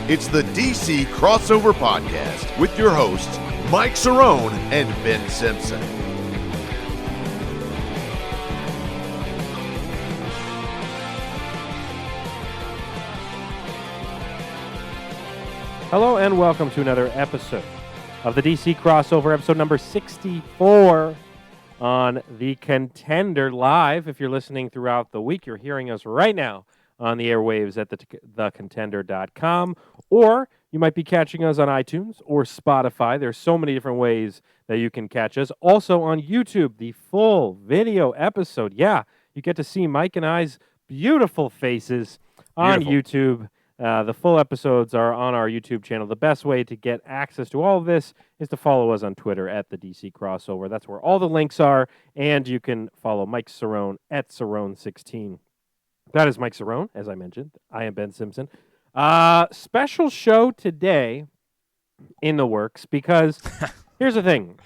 It's the DC Crossover Podcast with your hosts, Mike Cerrone and Ben Simpson. Hello and welcome to another episode of the DC Crossover, episode number 64 on The Contender Live. If you're listening throughout the week, you're hearing us right now on the airwaves at thecontender.com, or you might be catching us on iTunes or Spotify. There's so many different ways that you can catch us. Also on YouTube, the full video episode. Yeah, you get to see Mike and I's beautiful faces on YouTube. The full episodes are on our YouTube channel. The best way to get access to all of this is to follow us on Twitter at the DC Crossover. That's where all the links are, and you can follow Mike Cerrone at Cerrone16. That is Mike Cerrone, as I mentioned. I am Ben Simpson. Special show today in the works because here's the thing.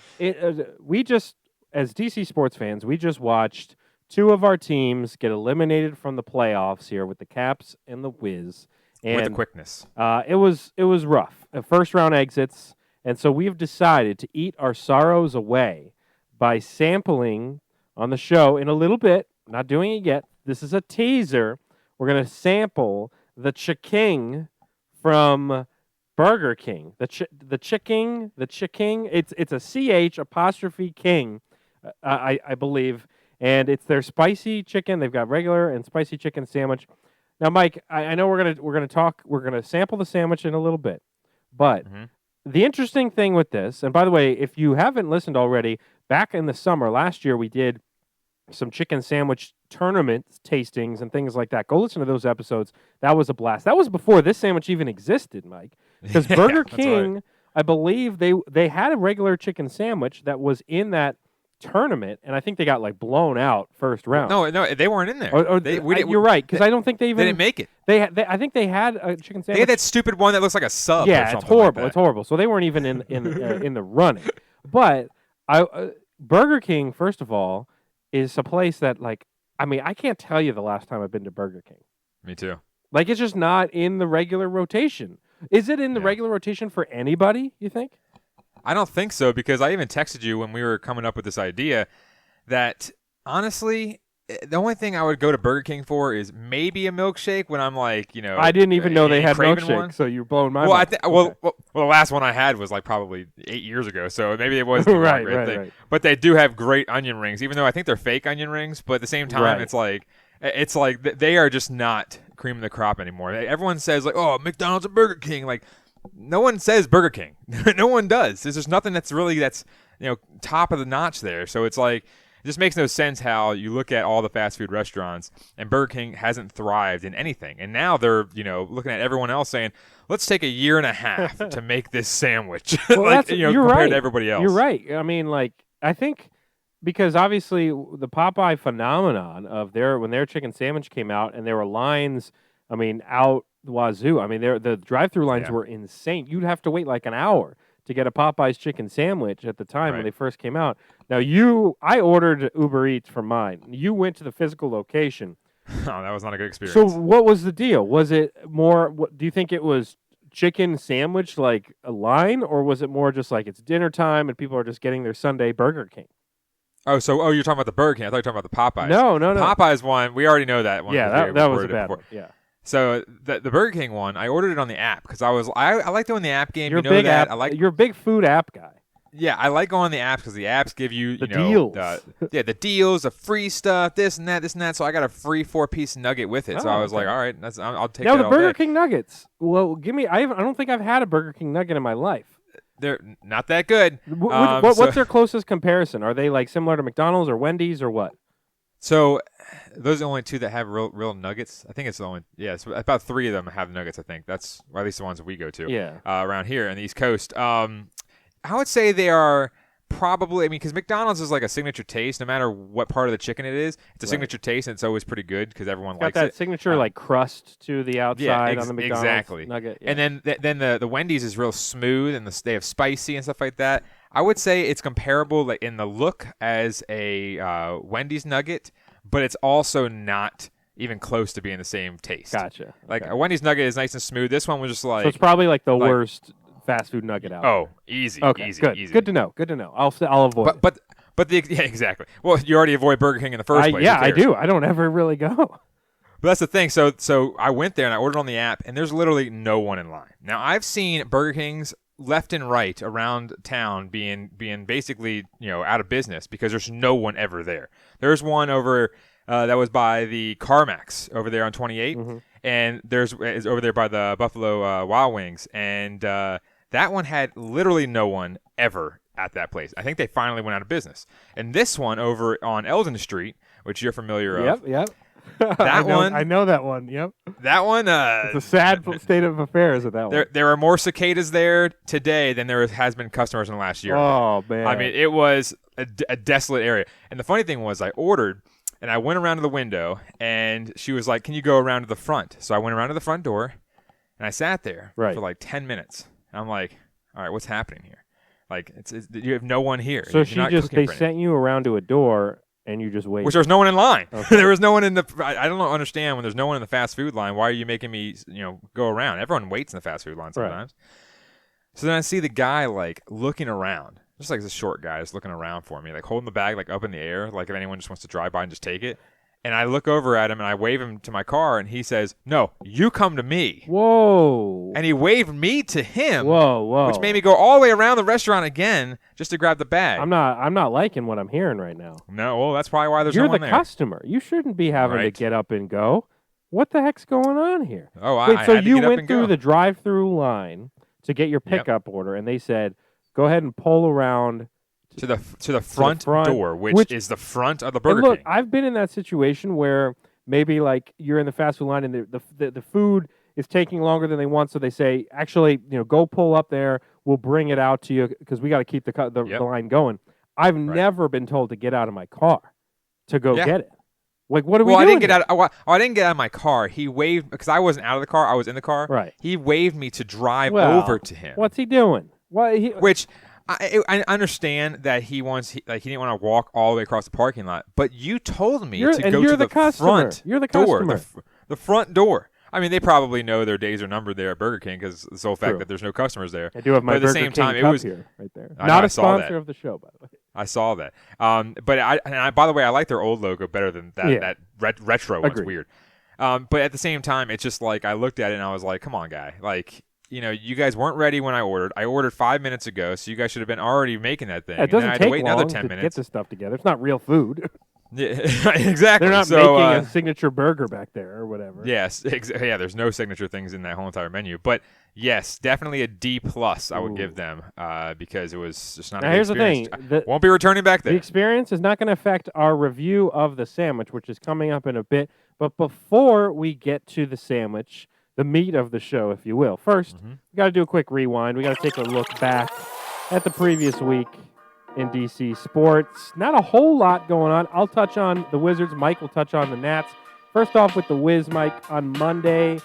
We just, as DC sports fans, we just watched two of our teams get eliminated from the playoffs here with the Caps and the Wiz. And, with the quickness. It was rough. First round exits. And so we've decided to eat our sorrows away by sampling on the show in a little bit. Not doing it yet. This is a teaser. We're going to sample the chicken from Burger King. The chicken. It's a CH apostrophe king, I believe. And it's their spicy chicken. They've got regular and spicy chicken sandwich. Now, Mike, I know we're gonna sample the sandwich in a little bit, but the interesting thing with this, and by the way, if you haven't listened already, back in the summer last year we did some chicken sandwich tournaments, tastings, and things like that. Go listen to those episodes. That was a blast. That was before this sandwich even existed, Mike, because Burger King, right. I believe they had a regular chicken sandwich that was in that tournament, and I think they got blown out first round. No, they weren't in there. You're right, because I don't think they didn't make it. I think they had a chicken sandwich. They had that stupid one that looks like a sub. Yeah, or something it's horrible. Like it's horrible. So they weren't even in the running. But Burger King, first of all, is a place that I can't tell you the last time I've been to Burger King. Me too. It's just not in the regular rotation. Is it in the regular rotation for anybody, you think? I don't think so, because I even texted you when we were coming up with this idea that, honestly, the only thing I would go to Burger King for is maybe a milkshake when I'm I didn't even know they had milkshakes, so you're blowing my mind. Well, the last one I had was probably 8 years ago, so maybe it wasn't right. But they do have great onion rings, even though I think they're fake onion rings, but at the same time, it's like they are just not cream of the crop anymore. Everyone says, oh, McDonald's and Burger King, no one says Burger King. No one does. There's just nothing that's top of the notch there. So it's it just makes no sense how you look at all the fast food restaurants and Burger King hasn't thrived in anything. And now they're, looking at everyone else saying, let's take a year and a half to make this sandwich. Well, compared to everybody else. You're right. I mean, I think because obviously the Popeye phenomenon of when their chicken sandwich came out and there were lines, out the wazoo. The drive-through lines were insane. You'd have to wait an hour to get a Popeye's chicken sandwich at the time when they first came out. Now, I ordered Uber Eats for mine. You went to the physical location. Oh, that was not a good experience. So what was the deal? Was it more, do you think it was chicken sandwich a line, or was it more just it's dinner time and people are just getting their Sunday Burger King? Oh, you're talking about the Burger King. I thought you were talking about the Popeyes. No. Popeyes one, we already know that one. Yeah, that was a bad one. Yeah. So the Burger King one, I ordered it on the app because I like doing the app game. You're a big food app guy. Yeah, I like going on the apps because the apps give you the deals. The deals, the free stuff, this and that. So I got a free 4-piece nugget with it. So I was all right, I'll take that. Now the Burger King nuggets. Well, give me. I don't think I've had a Burger King nugget in my life. They're not that good. What's their closest comparison? Are they similar to McDonald's or Wendy's or what? So those are the only two that have real nuggets. I think it's the only. Yeah, it's about 3 of them have nuggets. I think that's at least the ones that we go to. Yeah. Around here on the East Coast. I would say they are probably, because McDonald's is a signature taste, no matter what part of the chicken it is. It's a signature taste, and it's always pretty good because everyone likes it. Got that signature crust to the outside on the McDonald's nugget. Yeah. And then the Wendy's is real smooth, and they have spicy and stuff like that. I would say it's comparable in the look as a Wendy's nugget, but it's also not even close to being the same taste. Gotcha. Like Okay. a Wendy's nugget is nice and smooth. This one was just like So it's probably like the worst fast food nugget out oh, easy, Okay, easy, good. easy. Good to know. Good to know. I'll avoid it. But yeah, exactly. Well, you already avoid Burger King in the first place. Yeah, Who I cares? do. I don't ever really go. But that's the thing. So I went there and I ordered on the app, and there's literally no one in line. Now I've seen Burger Kings left and right around town being basically out of business because there's no one ever there. There's one over that was by the CarMax over there on 28, and is over there by the Buffalo Wild Wings, and that one had literally no one ever at that place. I think they finally went out of business. And this one over on Eldon Street, which you're familiar of. Yep. That one. I know that one. Yep. That one. It's a sad state of affairs at that one. There are more cicadas there today than there has been customers in the last year. Oh, man. I mean, it was a desolate area. And the funny thing was I ordered, and I went around to the window, and she was like, can you go around to the front? So I went around to the front door, and I sat there for like 10 minutes. And I'm like, all right, what's happening here? Like, you have no one here. So they sent sent you around to a door, and you just waited. Which there was no one in line. Okay. There was no one in the. I don't understand when there's no one in the fast food line. Why are you making me go around? Everyone waits in the fast food line sometimes. Right. So then I see the guy like looking around, just like this short guy just looking around for me, like holding the bag like up in the air, like if anyone just wants to drive by and just take it. And I look over at him and I wave him to my car, and he says, "No, you come to me." Whoa! And he waved me to him. Whoa! Which made me go all the way around the restaurant again just to grab the bag. I'm not liking what I'm hearing right now. No, well, that's probably why there's You're no one the there. customer. You shouldn't be having to get up and go. What the heck's going on here? Oh, Wait, I so had to you get up went and through go. the drive-through line to get your pickup order, and they said, "Go ahead and pull around." To the front door, which is the front of the Burger King. King. I've been in that situation where maybe like you're in the fast food line and the food is taking longer than they want, so they say, actually, go pull up there. We'll bring it out to you because we got to keep the line going. I've never been told to get out of my car to go get it. Like, what are we doing? I didn't get out. I didn't get out of my car. He waved because I wasn't out of the car. I was in the car. Right. He waved me to drive over to him. What's he doing? Which. I understand that he didn't want to walk all the way across the parking lot, but you told me to go to the front You're the door, customer. the front door. I mean, they probably know their days are numbered there at Burger King because the sole fact that there's no customers there. I do have my but at the Burger same King time, cup it was here, right there. Not a sponsor of the show, by the way. I saw that. But by the way, I like their old logo better than that. Yeah. That retro one's Agreed. weird. But at the same time, it's just like I looked at it and I was like, come on, guy, like. You guys weren't ready when I ordered. I ordered 5 minutes ago, so you guys should have been already making that thing. It doesn't and then I had take to wait long another 10 to minutes. get this stuff together. It's not real food. Yeah, exactly. They're not so, making a signature burger back there or whatever. Yes, yeah. There's no signature things in that whole entire menu, but yes, definitely a D+. I would give them because it was just not. Now a good here's experience. the thing: won't be returning back there. The experience is not going to affect our review of the sandwich, which is coming up in a bit. But before we get to the sandwich, the meat of the show, if you will. First, we got to do a quick rewind. We got to take a look back at the previous week in DC sports. Not a whole lot going on. I'll touch on the Wizards. Mike will touch on the Nats. First off with the Wiz, Mike, on Monday,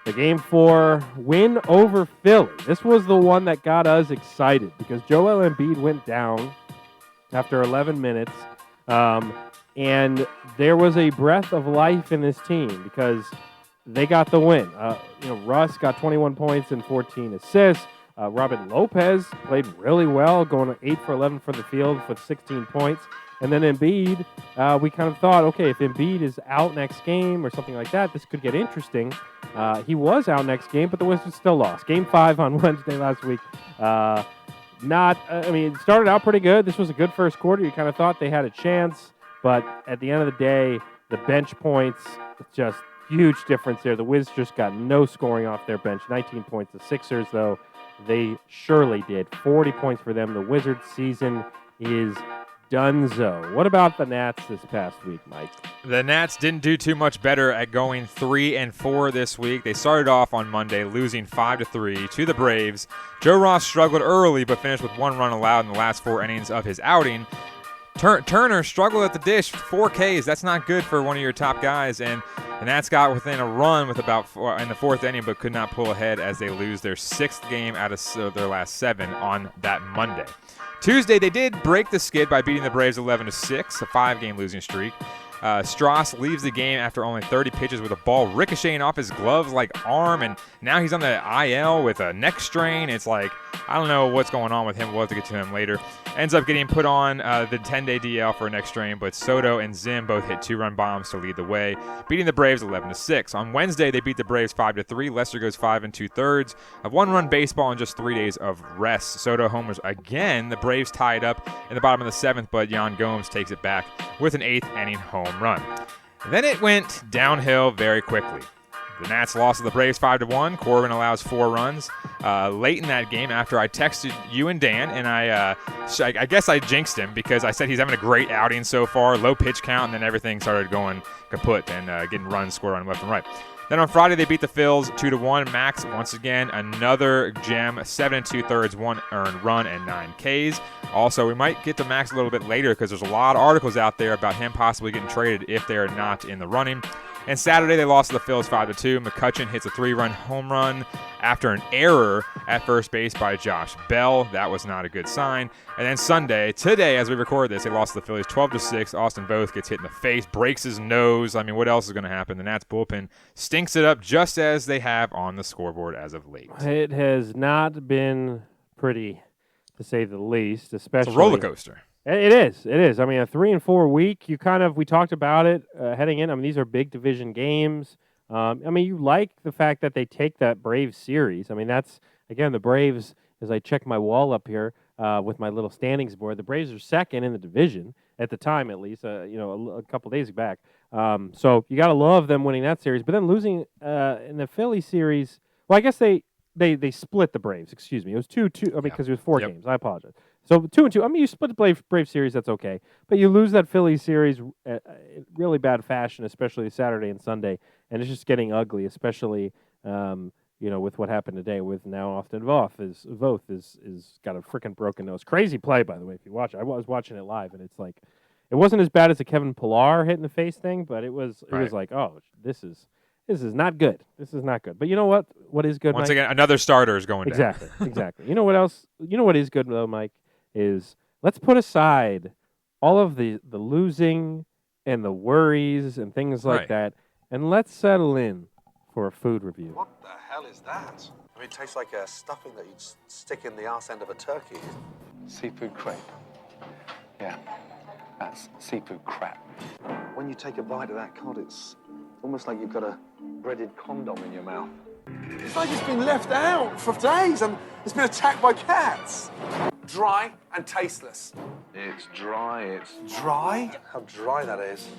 the Game 4 win over Philly. This was the one that got us excited because Joel Embiid went down after 11 minutes. And there was a breath of life in this team because they got the win. Russ got 21 points and 14 assists. Robin Lopez played really well, going 8 for 11 from the field with 16 points. And then Embiid, we kind of thought, okay, if Embiid is out next game or something like that, this could get interesting. He was out next game, but the Wizards still lost. Game 5 on Wednesday last week. It started out pretty good. This was a good first quarter. You kind of thought they had a chance. But at the end of the day, the bench points, just huge difference there. The Wiz just got no scoring off their bench. 19 points. The Sixers, though, they surely did. 40 points for them. The Wizards season is donezo. What about the Nats this past week, Mike? The Nats didn't do too much better at going 3-4 this week. They started off on Monday losing 5-3 to the Braves. Joe Ross struggled early but finished with 1 run allowed in the last 4 innings of his outing. Turner struggled at the dish, 4 Ks. That's not good for one of your top guys. And the Nats got within a run with about in the 4th inning, but could not pull ahead as they lose their 6th game out of their last 7 on that Monday. Tuesday, they did break the skid by beating the Braves 11-6, a 5-game losing streak. Strauss leaves the game after only 30 pitches with a ball ricocheting off his gloves like arm, and now he's on the IL with a neck strain. It's like, I don't know what's going on with him. We'll have to get to him later. Ends up getting put on the 10-day DL for a neck strain, but Soto and Zim both hit 2-run bombs to lead the way, beating the Braves 11-6. On Wednesday, they beat the Braves 5-3. Lester goes 5 2/3 of 1-run baseball in just 3 days of rest. Soto homers again. The Braves tied up in the bottom of the 7th, but Yan Gomes takes it back with an 8th-inning home run. Then it went downhill very quickly. The Nats lost to the Braves 5-1. Corbin allows 4 runs. Late in that game, after I texted you and Dan, and I guess I jinxed him because I said he's having a great outing so far, low pitch count, and then everything started going kaput and getting runs scored on left and right. Then on Friday, they beat the Phils 2-1. Max, once again, another gem, 7 2/3, 1 earned run, and 9 Ks. Also, we might get to Max a little bit later because there's a lot of articles out there about him possibly getting traded if they are not in the running. And Saturday, they lost to the Phils 5-2. McCutchen hits a 3-run home run after an error at first base by Josh Bell. That was not a good sign. And then Sunday, today, as we record this, they lost to the Phillies 12-6. Austin Voth gets hit in the face, breaks his nose. I mean, what else is going to happen? The Nats bullpen stinks it up just as they have on the scoreboard as of late. It has not been pretty, to say the least, especially. It's a roller coaster. It is. I mean, a 3-4 week, we talked about it heading in. I mean, these are big division games. I mean, you like the fact that they take that Braves series. I mean, that's, again, the Braves, as I check my wall up here with my little standings board, the Braves are second in the division, at the time at least, a couple days back. So you got to love them winning that series. But then losing in the Philly series, well, I guess they split the Braves, excuse me. It was 2-2, I mean, because it was 4 games. I apologize. So 2-2. I mean, you split the Brave series, that's okay. But you lose that Philly series in really bad fashion, especially Saturday and Sunday, and it's just getting ugly, especially with what happened today with now Austin Voth is got a freaking broken nose. Crazy play, by the way, if you watch it. I was watching it live, and it's like, it wasn't as bad as the Kevin Pillar hit in the face thing, but it was like, oh, this is not good. This is not good. But you know what? What is good, Once Mike? again, another starter is going down. Exactly. You know what else? You know what is good, though, Mike? Is let's put aside all of the losing and the worries and things like that, and let's settle in for a food review. What the hell is that? I mean, it tastes like a stuffing that you'd stick in the arse end of a turkey. Seafood crepe. Yeah, that's seafood crap. When you take a bite of that cod, it's almost like you've got a breaded condom in your mouth. It's like it's been left out for days and it's been attacked by cats. Dry and tasteless. It's dry, it's... Dry? How dry that is.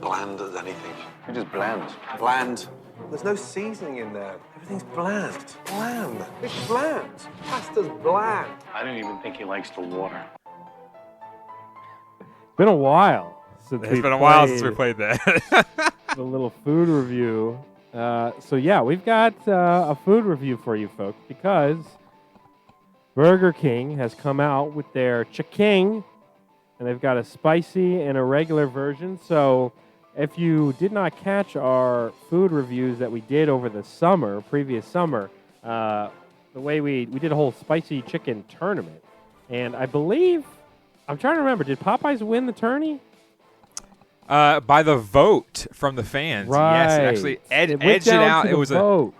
Bland as anything. It's just bland. Bland. There's no seasoning in there. Everything's bland. Bland. It's bland. Pasta's bland. I don't even think he likes the water. It's been a while since we played that. the little food review. We've got a food review for you folks because Burger King has come out with their chicken, and they've got a spicy and a regular version. So if you did not catch our food reviews that we did over the previous summer, the way we did a whole spicy chicken tournament, and I believe, I'm trying to remember, did Popeyes win the tourney? By the vote from the fans. Right. Yes, it actually edged it out. It was vote.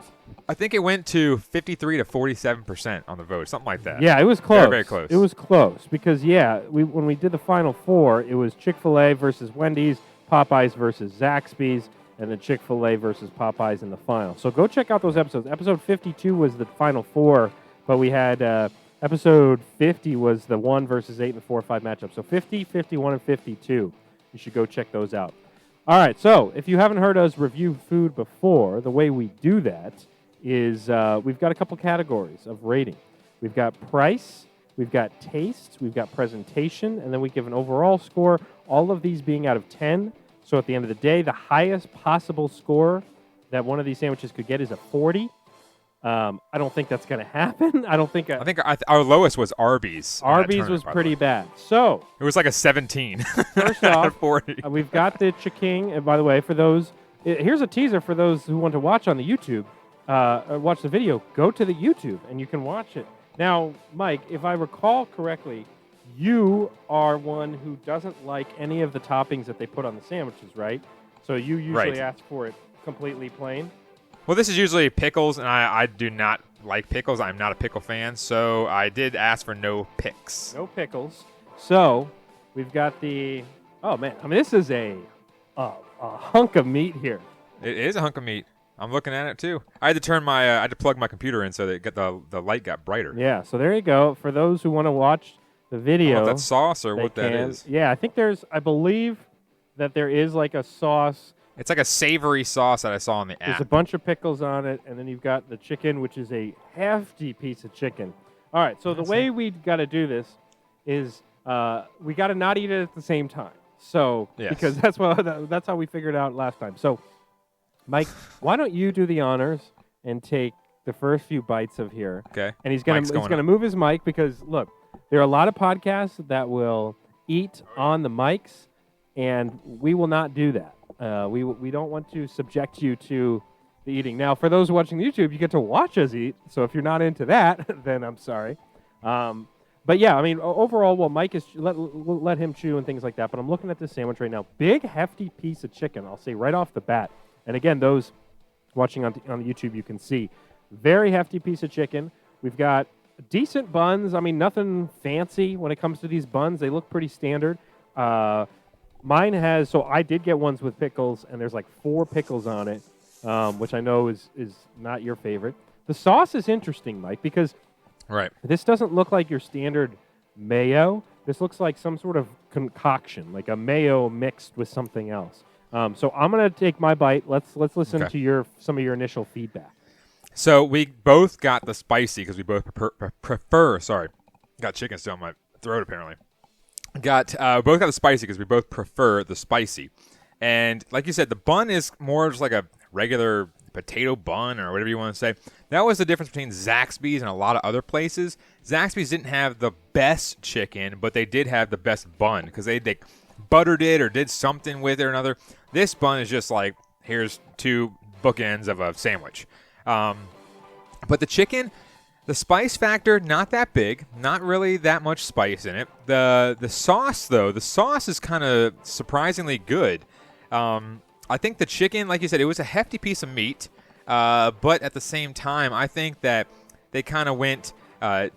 I think it went to 53 to 47% on the vote, something like that. Yeah, it was close. Very, very close. It was close because, when we did the Final Four, it was Chick-fil-A versus Wendy's, Popeyes versus Zaxby's, and then Chick-fil-A versus Popeyes in the final. So go check out those episodes. Episode 52 was the Final Four, but we had episode 50 was the 1 versus 8 and 4 or 5 matchup. So 50, 51, and 52. You should go check those out. All right, so if you haven't heard us review food before, the way we do that is we've got a couple categories of rating. We've got price, we've got taste, we've got presentation, and then we give an overall score, all of these being out of 10. So at the end of the day, the highest possible score that one of these sandwiches could get is a 40. I don't think that's going to happen. I think our lowest was Arby's. Arby's was pretty bad. So it was like a 17. First off, 40. We've got the chicken. And by the way, for those, here's a teaser for those who want to watch on the YouTube, watch the video. Go to the YouTube and you can watch it. Now, Mike, if I recall correctly, you are one who doesn't like any of the toppings that they put on the sandwiches, right? So you usually ask for it completely plain. Well, this is usually pickles, and I do not like pickles. I'm not a pickle fan, so I did ask for no picks. No pickles. So we've got the. Oh man, I mean this is a hunk of meat here. It is a hunk of meat. I'm looking at it too. I had to turn my I had to plug my computer in so that the light got brighter. Yeah. So there you go. For those who want to watch the video, I don't know if that's sauce or what that is. Yeah, I think I believe that there is like a sauce. It's like a savory sauce that I saw on the app. There's a bunch of pickles on it, and then you've got the chicken, which is a hefty piece of chicken. All right, so the way we got to do this is we got to not eat it at the same time. So because that's how we figured it out last time. So, Mike, why don't you do the honors and take the first few bites of here? Okay. And he's gonna move his mic because look, there are a lot of podcasts that will eat on the mics, and we will not do that. We don't want to subject you to the eating. Now, for those watching YouTube, you get to watch us eat. So if you're not into that, then I'm sorry. But yeah, I mean, overall, well, Mike is let him chew and things like that. But I'm looking at this sandwich right now. Big, hefty piece of chicken, I'll say right off the bat. And again, those watching on YouTube, you can see. Very hefty piece of chicken. We've got decent buns. I mean, nothing fancy when it comes to these buns. They look pretty standard. Mine has, so I did get ones with pickles, and there's like 4 pickles on it, which I know is not your favorite. The sauce is interesting, Mike, because this doesn't look like your standard mayo. This looks like some sort of concoction, like a mayo mixed with something else. So I'm going to take my bite. Let's listen to some of your initial feedback. So we both got the spicy because we both prefer. Sorry, got chicken still in my throat apparently. Both got the spicy because we both prefer the spicy. And like you said, the bun is more just like a regular potato bun or whatever you want to say. That was the difference between Zaxby's and a lot of other places. Zaxby's didn't have the best chicken, but they did have the best bun because they buttered it or did something with it or another. This bun is just like, here's 2 bookends of a sandwich. But the chicken, the spice factor, not that big, not really that much spice in it. The sauce, though, is kind of surprisingly good. I think the chicken, like you said, it was a hefty piece of meat, but at the same time, I think that they kind of went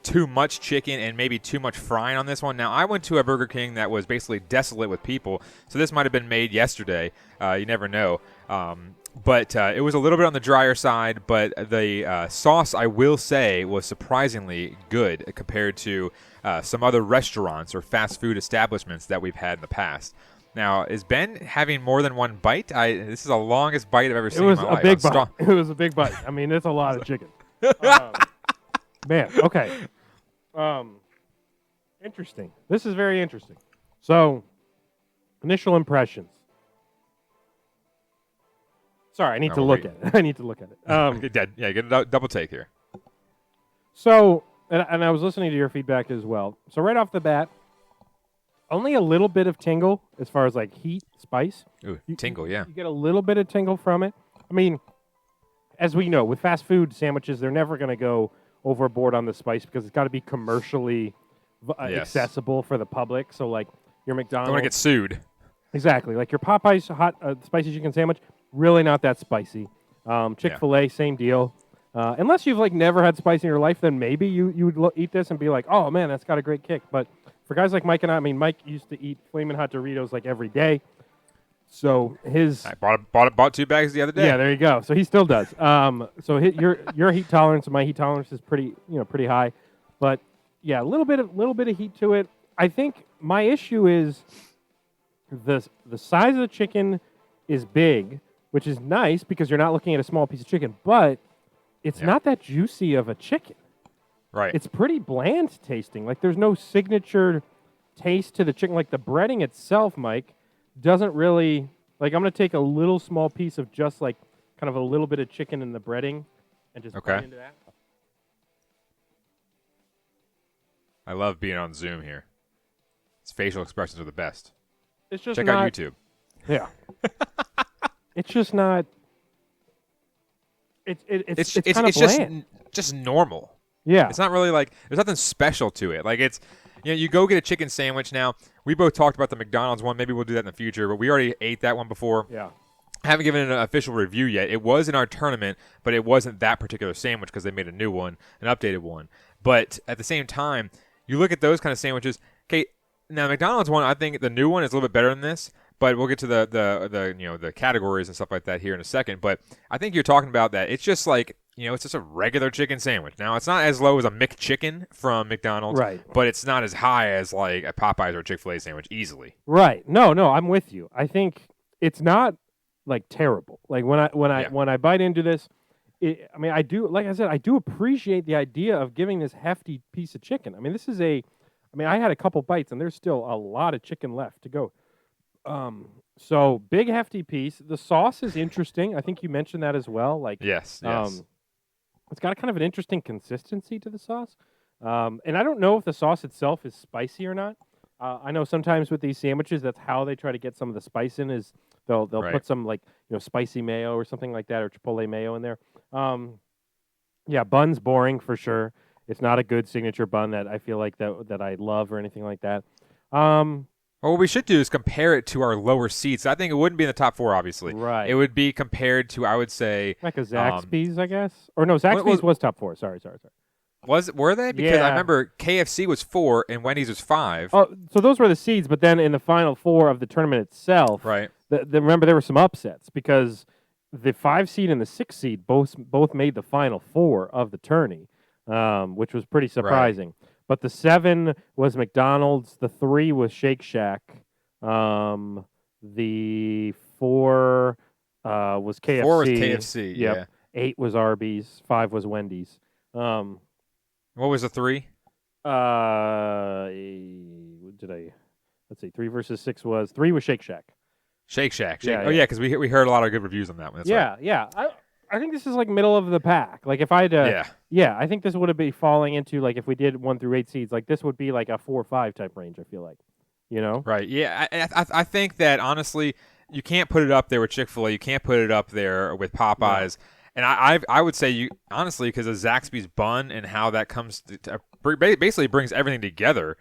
too much chicken and maybe too much frying on this one. Now, I went to a Burger King that was basically desolate with people, so this might have been made yesterday. You never know. But it was a little bit on the drier side, but the sauce, I will say, was surprisingly good compared to some other restaurants or fast food establishments that we've had in the past. Now, is Ben having more than one bite? This is the longest bite I've ever seen in my life. It was a big bite. I mean, it's a lot of chicken. Man, okay. Interesting. This is very interesting. So, initial impressions. Sorry, I need to look at it. Yeah, get a double take here. So, and I was listening to your feedback as well. So right off the bat, only a little bit of tingle as far as like heat, spice. Ooh, tingle, yeah. You get a little bit of tingle from it. I mean, as we know, with fast food sandwiches, they're never going to go overboard on the spice because it's got to be commercially accessible for the public. So like your McDonald's. Don't want to get sued. Exactly. Like your Popeye's hot spicy chicken sandwich, really not that spicy. Chick-fil-A, same deal. Unless you've like never had spice in your life, then maybe you would eat this and be like, oh man, that's got a great kick. But for guys like Mike and I mean, Mike used to eat Flamin' Hot Doritos like every day. So I bought 2 bags the other day. Yeah, there you go. So he still does. So your heat tolerance and my heat tolerance is pretty high. But yeah, a little bit of heat to it. I think my issue is the size of the chicken is big, which is nice because you're not looking at a small piece of chicken, but it's not that juicy of a chicken. Right. It's pretty bland tasting. Like there's no signature taste to the chicken. Like the breading itself, Mike, doesn't really, like I'm going to take a little small piece of just like kind of a little bit of chicken in the breading and just bite into that. I love being on Zoom here. His facial expressions are the best. It's just Check out YouTube. Yeah. It's just not. It's kind of bland. Just normal. Yeah. It's not really like there's nothing special to it. Like it's you go get a chicken sandwich now. We both talked about the McDonald's one. Maybe we'll do that in the future, but we already ate that one before. Yeah. I haven't given it an official review yet. It was in our tournament, but it wasn't that particular sandwich because they made a new one, an updated one. But at the same time, you look at those kind of sandwiches. Okay, now McDonald's one, I think the new one is a little bit better than this. But we'll get to the categories and stuff like that here in a second. But I think you're talking about that. It's just like, it's just a regular chicken sandwich. Now, it's not as low as a McChicken from McDonald's, right? But it's not as high as like a Popeyes or a Chick-fil-A sandwich easily. Right. No, I'm with you. I think it's not like terrible. Like when I bite into this, I do, like I said, I do appreciate the idea of giving this hefty piece of chicken. I mean, I had a couple bites and there's still a lot of chicken left to go. So big hefty piece. The sauce is interesting. I think you mentioned that as well. Like yes. It's got kind of an interesting consistency to the sauce. And I don't know if the sauce itself is spicy or not. I know sometimes with these sandwiches, that's how they try to get some of the spice in. Is they'll put some like spicy mayo or something like that, or Chipotle mayo in there. Bun's boring for sure. It's not a good signature bun that I feel like that I love or anything like that. Well, what we should do is compare it to our lower seats. I think it wouldn't be in the top 4, obviously. Right. It would be compared to, I would say, like a Zaxby's, I guess. Or no, Zaxby's was top 4. Sorry. Were they? Because I remember KFC was 4 and Wendy's was 5. Oh, so those were the seeds. But then in the final 4 of the tournament itself, right? Remember there were some upsets because the 5 seed and the 6 seed both made the final 4 of the tourney, which was pretty surprising. Right. But the 7 was McDonald's. The 3 was Shake Shack. The 4 was KFC. 4 was KFC. Yep. Yeah. 8 was Arby's. 5 was Wendy's. What was the 3? Let's see. 3 versus 6 was 3 was Shake Shack. Shake Shack. Yeah, because we heard a lot of good reviews on that one. That's right. Yeah. I think this is like middle of the pack. Like if I had to, I think this would have been falling into like if we did 1 through 8 seeds, like this would be like a 4 or 5 type range. I feel like, right? Yeah, I think that honestly, you can't put it up there with Chick-fil-A. You can't put it up there with Popeyes. Yeah. And I would say you honestly because of Zaxby's bun and how that comes to basically brings everything together.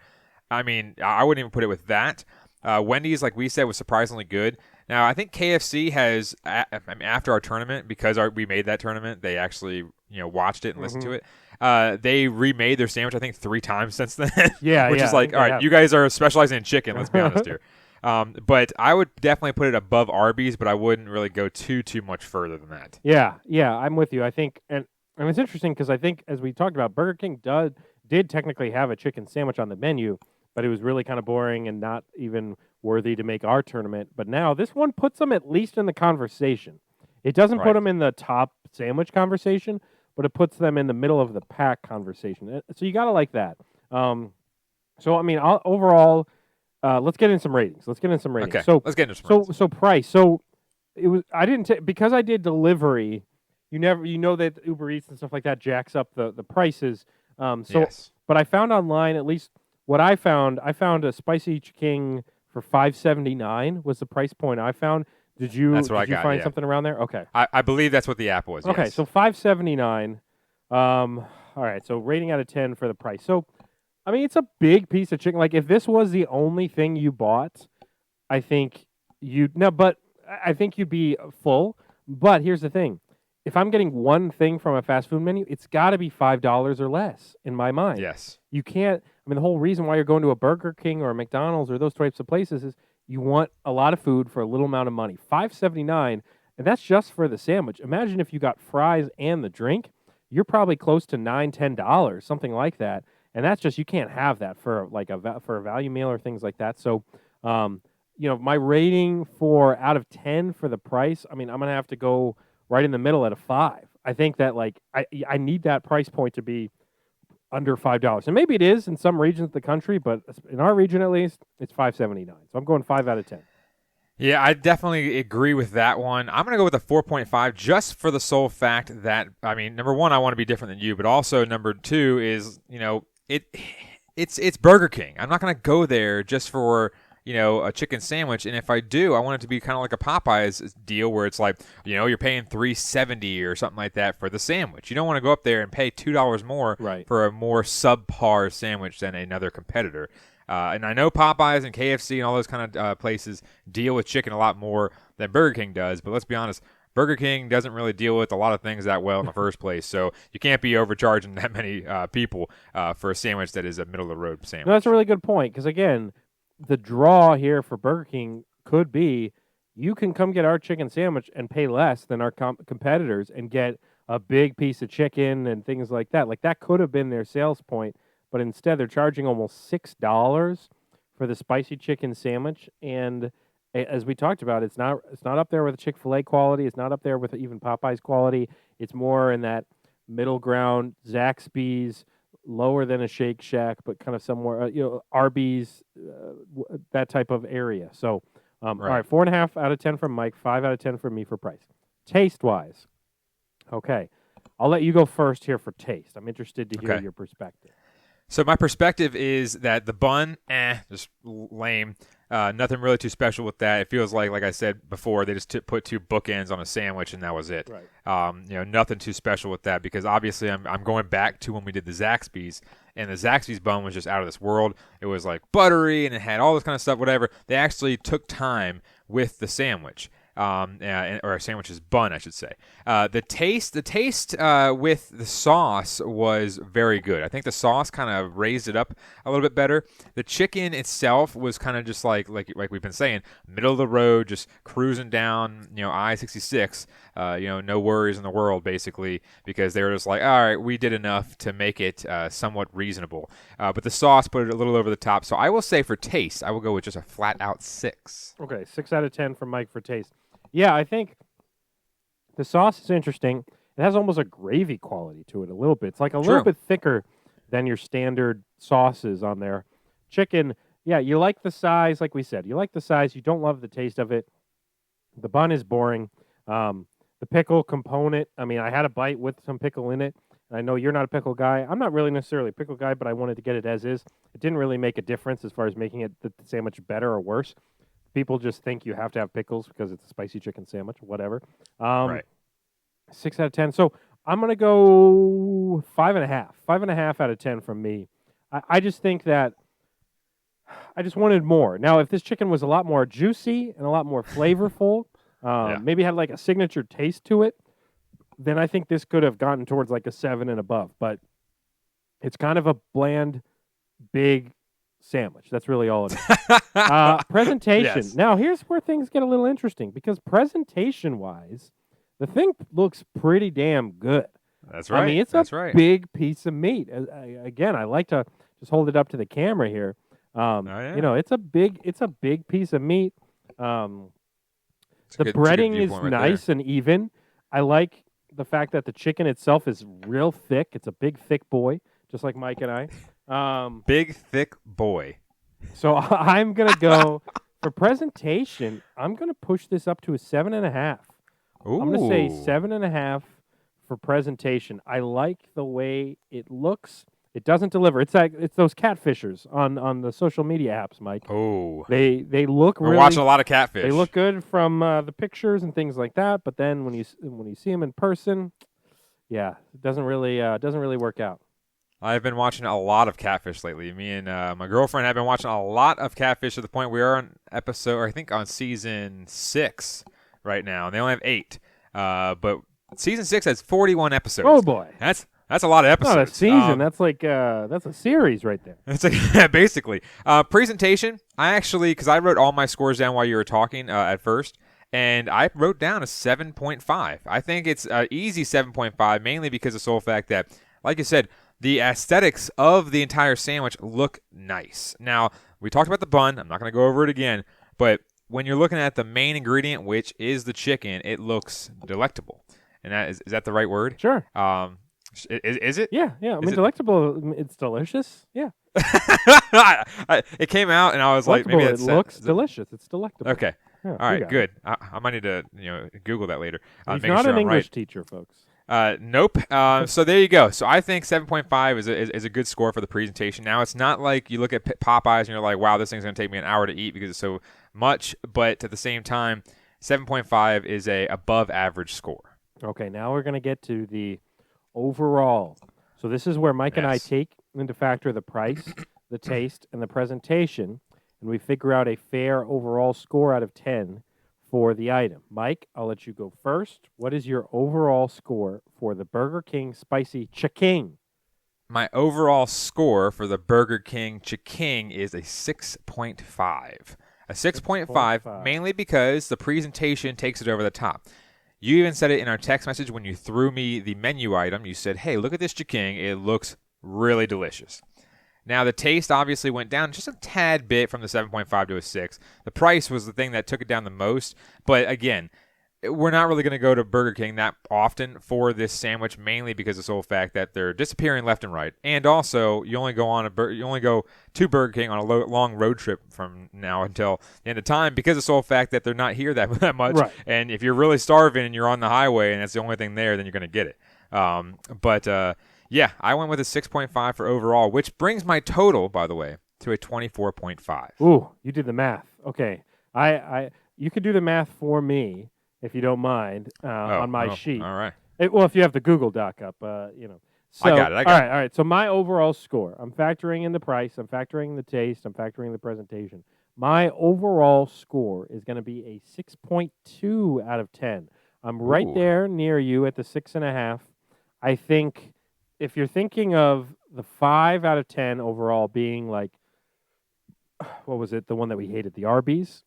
I mean, I wouldn't even put it with that. Wendy's, like we said, was surprisingly good. Now, I think KFC has, after our tournament, because we made that tournament, they actually watched it and listened to it. They remade their sandwich, I think, 3 times since then. Which is like, all right, you guys are specializing in chicken, let's be honest here. But I would definitely put it above Arby's, but I wouldn't really go too much further than that. Yeah, I'm with you. I think, and it's interesting because I think, as we talked about, Burger King did technically have a chicken sandwich on the menu, but it was really kind of boring and not even worthy to make our tournament. But now this one puts them at least in the conversation. It doesn't put them in the top sandwich conversation, but it puts them in the middle of the pack conversation. So you got to like that. So, I mean, overall, let's get in some ratings. Okay, so let's get into some ratings. So price. So it was. I didn't because I did delivery. You know that Uber Eats and stuff like that jacks up the prices. Yes. But I found online, at least what I found a Spicy King for $5.79 was the price point I found. Did you find something around there? Okay. I believe that's what the app was. Okay, yes. so $5.79. All right, so rating out of 10 for the price. So, I mean, it's a big piece of chicken. Like, if this was the only thing you bought, I think you'd be full. But here's the thing. If I'm getting one thing from a fast food menu, it's got to be $5 or less in my mind. Yes. You can't. I mean, the whole reason why you're going to a Burger King or a McDonald's or those types of places is you want a lot of food for a little amount of money. $5.79, and that's just for the sandwich. Imagine if you got fries and the drink. You're probably close to $9, $10, something like that. And that's just, you can't have that for like for a value meal or things like that. So, my rating for out of 10 for the price, I mean, I'm going to have to go right in the middle at a 5. I think that like I need that price point to be under $5. And maybe it is in some regions of the country, but in our region at least, it's $5.79. So I'm going 5 out of 10. Yeah, I definitely agree with that one. I'm going to go with a 4.5 just for the sole fact that, I mean, number one, I want to be different than you, but also number two is, it's Burger King. I'm not going to go there just for, a chicken sandwich, and if I do, I want it to be kind of like a Popeyes deal where it's like, you're paying $3.70 or something like that for the sandwich. You don't want to go up there and pay $2 more for a more subpar sandwich than another competitor. And I know Popeyes and KFC and all those kind of places deal with chicken a lot more than Burger King does, but let's be honest, Burger King doesn't really deal with a lot of things that well in the first place, so you can't be overcharging that many people for a sandwich that is a middle-of-the-road sandwich. No, that's a really good point, because, again, the draw here for Burger King could be you can come get our chicken sandwich and pay less than our competitors and get a big piece of chicken and things like that. Like, that could have been their sales point, but instead they're charging almost $6 for the spicy chicken sandwich, and as we talked about, it's not up there with Chick-fil-A quality. It's not up there with even Popeye's quality. It's more in that middle ground, Zaxby's, lower than a Shake Shack, but kind of somewhere, Arby's, that type of area. So, all right, 4.5 out of 10 from Mike, 5 out of 10 from me for price. Taste-wise, okay, I'll let you go first here for taste. I'm interested to hear your perspective. So my perspective is that the bun, just lame. Nothing really too special with that. It feels like I said before, they just put 2 bookends on a sandwich and that was it. Right. Nothing too special with that because obviously I'm going back to when we did the Zaxby's, and the Zaxby's bun was just out of this world. It was like buttery and it had all this kind of stuff, whatever. They actually took time with the sandwich. Or a sandwich's bun, I should say. The taste with the sauce was very good. I think the sauce kind of raised it up a little bit better. The chicken itself was kind of just like we've been saying, middle of the road, just cruising down, I-66. No worries in the world, basically, because they were just like, all right, we did enough to make it somewhat reasonable. But the sauce put it a little over the top. So I will say for taste, I will go with just a flat out 6. Okay, 6 out of 10 from Mike for taste. Yeah, I think the sauce is interesting. It has almost a gravy quality to it a little bit. It's like a little bit thicker than your standard sauces on there. Chicken, yeah, you like the size, like we said. You like the size. You don't love the taste of it. The bun is boring. The pickle component, I mean, I had a bite with some pickle in it. I know you're not a pickle guy. I'm not really necessarily a pickle guy, but I wanted to get it as is. It didn't really make a difference as far as making it the sandwich better or worse. People just think you have to have pickles because it's a spicy chicken sandwich, whatever. Right. 6 out of 10. So I'm going to go 5.5. 5.5 out of 10 from me. I just think that I just wanted more. Now, if this chicken was a lot more juicy and a lot more flavorful, maybe had like a signature taste to it, then I think this could have gotten towards like a 7 and above. But it's kind of a bland, big sandwich. That's really all it is. Presentation. Yes. Now, here's where things get a little interesting because presentation-wise, the thing looks pretty damn good. That's right. I mean, it's a big piece of meat. Again, I like to just hold it up to the camera here. It's a big piece of meat. The breading is nice and even. I like the fact that the chicken itself is real thick. It's a big, thick boy, just like Mike and I. Big, thick boy. So I'm going to go for presentation. I'm going to push this up to a 7.5. I'm going to say 7.5 for presentation. I like the way it looks. It doesn't deliver. It's those catfishers on the social media apps, Mike. Oh, they look. We're watching a lot of catfish. They look good from the pictures and things like that, but then when you see them in person, it doesn't really work out. I've been watching a lot of catfish lately. Me and my girlfriend have been watching a lot of catfish to the point we are on season 6 right now. They only have 8, but season 6 has 41 episodes. Oh boy, that's a lot of episodes. Not a season. That's like that's a series right there. It's like basically presentation. Because I wrote all my scores down while you were talking at first. And I wrote down a 7.5. I think it's an easy 7.5, mainly because of the sole fact that, like you said, the aesthetics of the entire sandwich look nice. Now, we talked about the bun. I'm not going to go over it again. But when you're looking at the main ingredient, which is the chicken, it looks delectable. And is that the right word? Sure. Is it? Yeah. I mean, delectable, it's delicious. Yeah. It came out, and I was like, maybe it looks delicious. It's delectable. Okay. Yeah, all right, good. I might need to Google that later. He's not an English teacher, folks. Nope. So there you go. So I think 7.5 is a good score for the presentation. Now, it's not like you look at Popeyes and you're like, wow, this thing's going to take me an hour to eat because it's so much. But at the same time, 7.5 is a above average score. Okay, now we're going to get to the overall. So this is where Mike and I take into factor the price, the taste, and the presentation, and we figure out a fair overall score out of 10 for the item. Mike, I'll let you go first. What is your overall score for the Burger King Spicy Chicken? My overall score for the Burger King Chicken is a 6.5. A 6.5, mainly because the presentation takes it over the top. You even said it in our text message when you threw me the menu item. You said, hey, look at this chicken. It looks really delicious. Now, the taste obviously went down just a tad bit from the 7.5 to a 6. The price was the thing that took it down the most. But again, we're not really going to go to Burger King that often for this sandwich, mainly because of the sole fact that they're disappearing left and right. And also, you only go to Burger King on a long road trip from now until the end of time because of the sole fact that they're not here that much. Right. And if you're really starving and you're on the highway and that's the only thing there, then you're going to get it. Yeah, I went with a 6.5 for overall, which brings my total, by the way, to a 24.5. Ooh, you did the math. Okay, you could do the math for me if you don't mind on my sheet. All right. Well, if you have the Google Doc up, So, I got it. All right. So my overall score, I'm factoring in the price, I'm factoring in the taste, I'm factoring in the presentation. My overall score is going to be a 6.2 out of 10. I'm right there near you at the 6.5. I think if you're thinking of the 5 out of 10 overall being like, what was it? The one that we hated, the Arby's,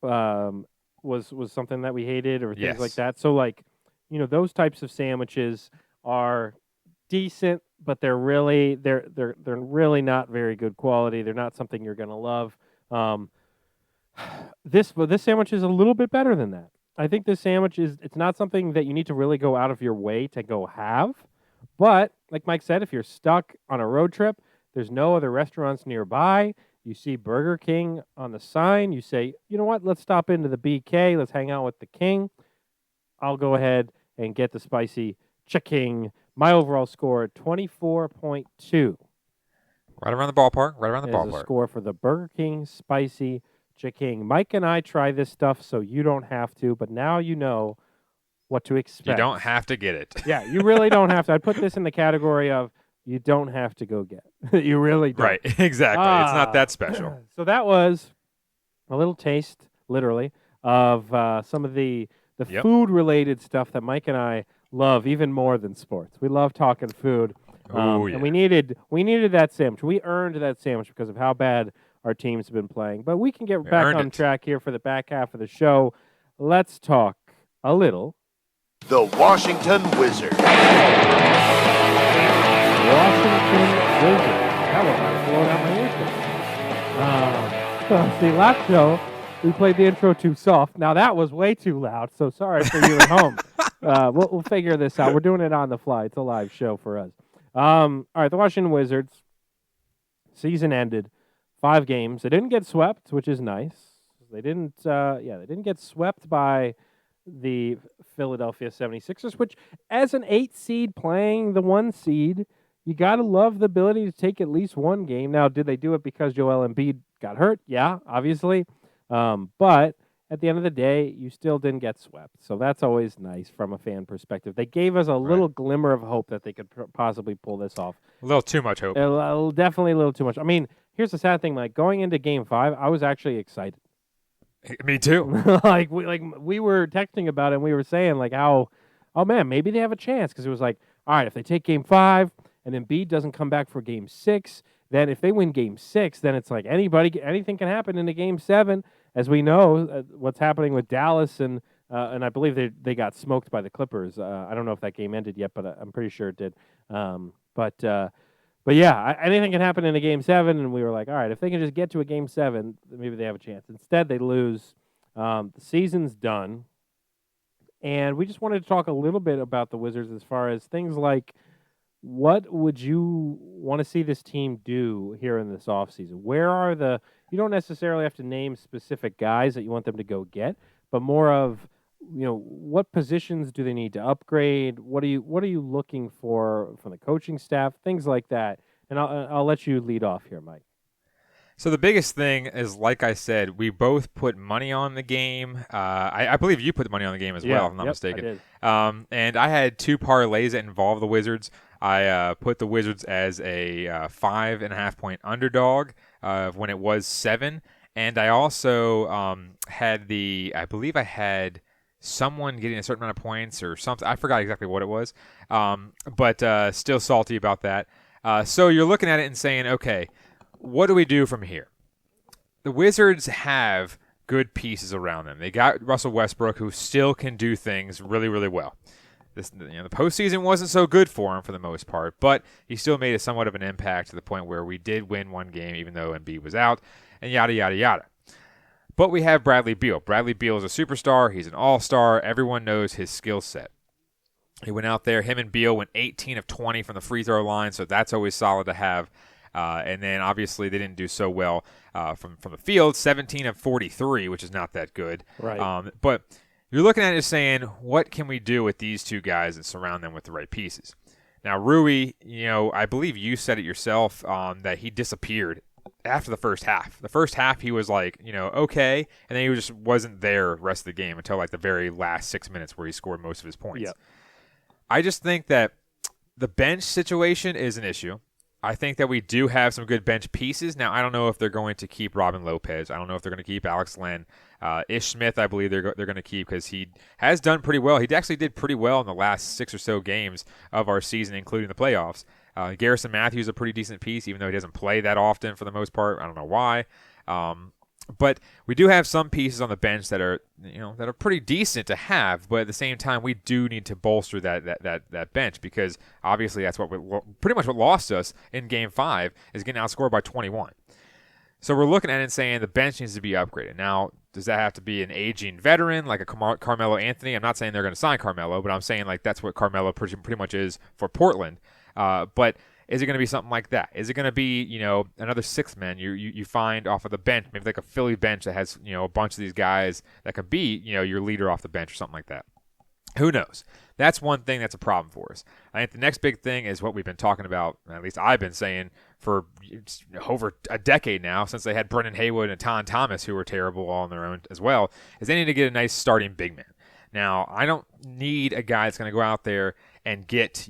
was something that we hated or things like that. So like, those types of sandwiches are decent, but they're really not very good quality. They're not something you're going to love. This sandwich is a little bit better than that. I think this sandwich it's not something that you need to really go out of your way to go have. But like Mike said, if you're stuck on a road trip, there's no other restaurants nearby. You see Burger King on the sign. You say, you know what? Let's stop into the BK. Let's hang out with the king. I'll go ahead and get the spicy chicken. My overall score, 24.2. Right around the ballpark. Is a score for the Burger King spicy chicken. Mike and I try this stuff so you don't have to, but now you know what to expect. You don't have to get it. Yeah, you really don't have to. I'd put this in the category of you don't have to go get. You really don't. Right, exactly. It's not that special. So that was a little taste, literally, of some of the food-related stuff that Mike and I love even more than sports. We love talking food. And we needed that sandwich. We earned that sandwich because of how bad our teams have been playing. But we can get back on track here for the back half of the show. Let's talk a little. The Washington Wizards. Washington Wizards. That was blowing out my ears. See, last show, we played the intro too soft. Now, that was way too loud, so sorry for you at home. We'll figure this out. We're doing it on the fly. It's a live show for us. All right, the Washington Wizards, season ended, 5 games. They didn't get swept, which is nice. They didn't get swept by the Philadelphia 76ers, which as an 8 seed playing the 1 seed, you got to love the ability to take at least one game. Now, did they do it because Joel Embiid got hurt? Yeah, obviously. But at the end of the day, you still didn't get swept. So that's always nice from a fan perspective. They gave us a little glimmer of hope that they could possibly pull this off. A little too much hope. Definitely a little too much. I mean, here's the sad thing. Like, going into Game 5, I was actually excited. Me too. we were texting about it, and we were saying, like, oh, man, maybe they have a chance. Because it was like, all right, if they take Game 5 and Embiid doesn't come back for Game 6, then if they win Game 6, then it's like anything can happen into Game 7. As we know, what's happening with Dallas, and I believe they got smoked by the Clippers. I don't know if that game ended yet, but I'm pretty sure it did. But yeah, anything can happen in a Game 7, and we were like, all right, if they can just get to a Game 7, maybe they have a chance. Instead, they lose. The season's done, and we just wanted to talk a little bit about the Wizards as far as things like, what would you want to see this team do here in this offseason? Where are you don't necessarily have to name specific guys that you want them to go get, but more of what positions do they need to upgrade? What are you looking for from the coaching staff? Things like that. And I'll let you lead off here, Mike. So the biggest thing is, like I said, we both put money on the game. I believe you put money on the game as well, if I'm not mistaken. I did. And I had 2 parlays that involved the Wizards. I put the Wizards as a 5.5 point underdog when it was 7. And I also I believe I had someone getting a certain amount of points or something. I forgot exactly what it was, but still salty about that. So you're looking at it and saying, okay, what do we do from here? The Wizards have good pieces around them. They got Russell Westbrook, who still can do things really, really well. The postseason wasn't so good for him for the most part, but he still made somewhat of an impact to the point where we did win one game, even though Embiid was out, and yada, yada, yada. But we have Bradley Beal. Bradley Beal is a superstar. He's an all-star. Everyone knows his skill set. He went out there. Him and Beal went 18 of 20 from the free throw line, so that's always solid to have. And then, obviously, they didn't do so well from the field, 17 of 43, which is not that good. Right. But you're looking at it saying, what can we do with these 2 guys and surround them with the right pieces? Now, Rui, I believe you said it yourself that he disappeared after the first half. The first half, he was like, okay, and then he just wasn't there the rest of the game until like the very last 6 minutes where he scored most of his points. Yep. I just think that the bench situation is an issue. I think that we do have some good bench pieces. Now, I don't know if they're going to keep Robin Lopez. I don't know if they're going to keep Alex Len. Ish Smith, I believe they're going to keep because he has done pretty well. He actually did pretty well in the last 6 or so games of our season, including the playoffs. Garrison Matthews is a pretty decent piece, even though he doesn't play that often for the most part. I don't know why. But we do have some pieces on the bench that are, that are pretty decent to have. But at the same time, we do need to bolster that bench because obviously that's pretty much what lost us in Game 5 is getting outscored by 21. So we're looking at it and saying the bench needs to be upgraded. Now, does that have to be an aging veteran like a Carmelo Anthony? I'm not saying they're going to sign Carmelo, but I'm saying like that's what Carmelo pretty much is for Portland. But is it going to be something like that? Is it going to be, another 6th man you find off of the bench, maybe like a Philly bench that has, a bunch of these guys that could be, your leader off the bench or something like that? Who knows? That's one thing that's a problem for us. I think the next big thing is what we've been talking about, at least I've been saying for over a decade now, since they had Brendan Haywood and Ton Thomas, who were terrible all on their own as well, is they need to get a nice starting big man. Now, I don't need a guy that's going to go out there and get,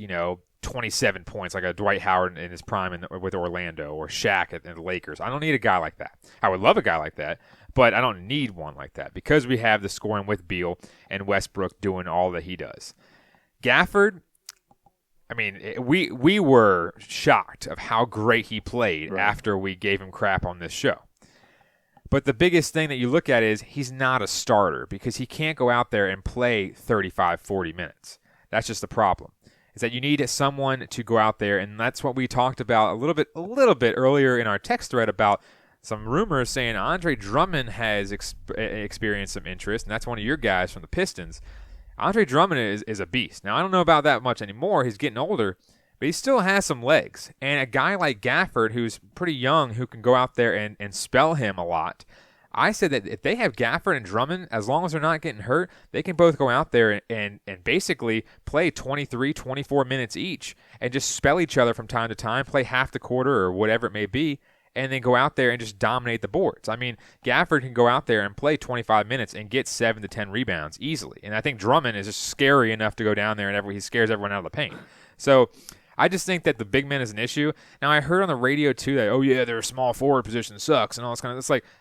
27 points like a Dwight Howard in his prime with Orlando or Shaq at the Lakers. I don't need a guy like that. I would love a guy like that, but I don't need one like that because we have the scoring with Beal and Westbrook doing all that he does. Gafford, I mean, we were shocked of how great he played after we gave him crap on this show. But the biggest thing that you look at is he's not a starter because he can't go out there and play 35, 40 minutes. That's just the problem. Is that you need someone to go out there, and that's what we talked about a little bit earlier in our text thread about some rumors saying Andre Drummond has experienced some interest, and that's one of your guys from the Pistons. Andre Drummond is a beast. Now, I don't know about that much anymore. He's getting older, but he still has some legs. And a guy like Gafford, who's pretty young, who can go out there and spell him a lot, I said that if they have Gafford and Drummond, as long as they're not getting hurt, they can both go out there and basically play 23, 24 minutes each and just spell each other from time to time, play half the quarter or whatever it may be, and then go out there and just dominate the boards. I mean, Gafford can go out there and play 25 minutes and get 7 to 10 rebounds easily. And I think Drummond is just scary enough to go down there and he scares everyone out of the paint. So I just think that the big man is an issue. Now, I heard on the radio, too, that, their small forward position sucks and all this kind of – it's like –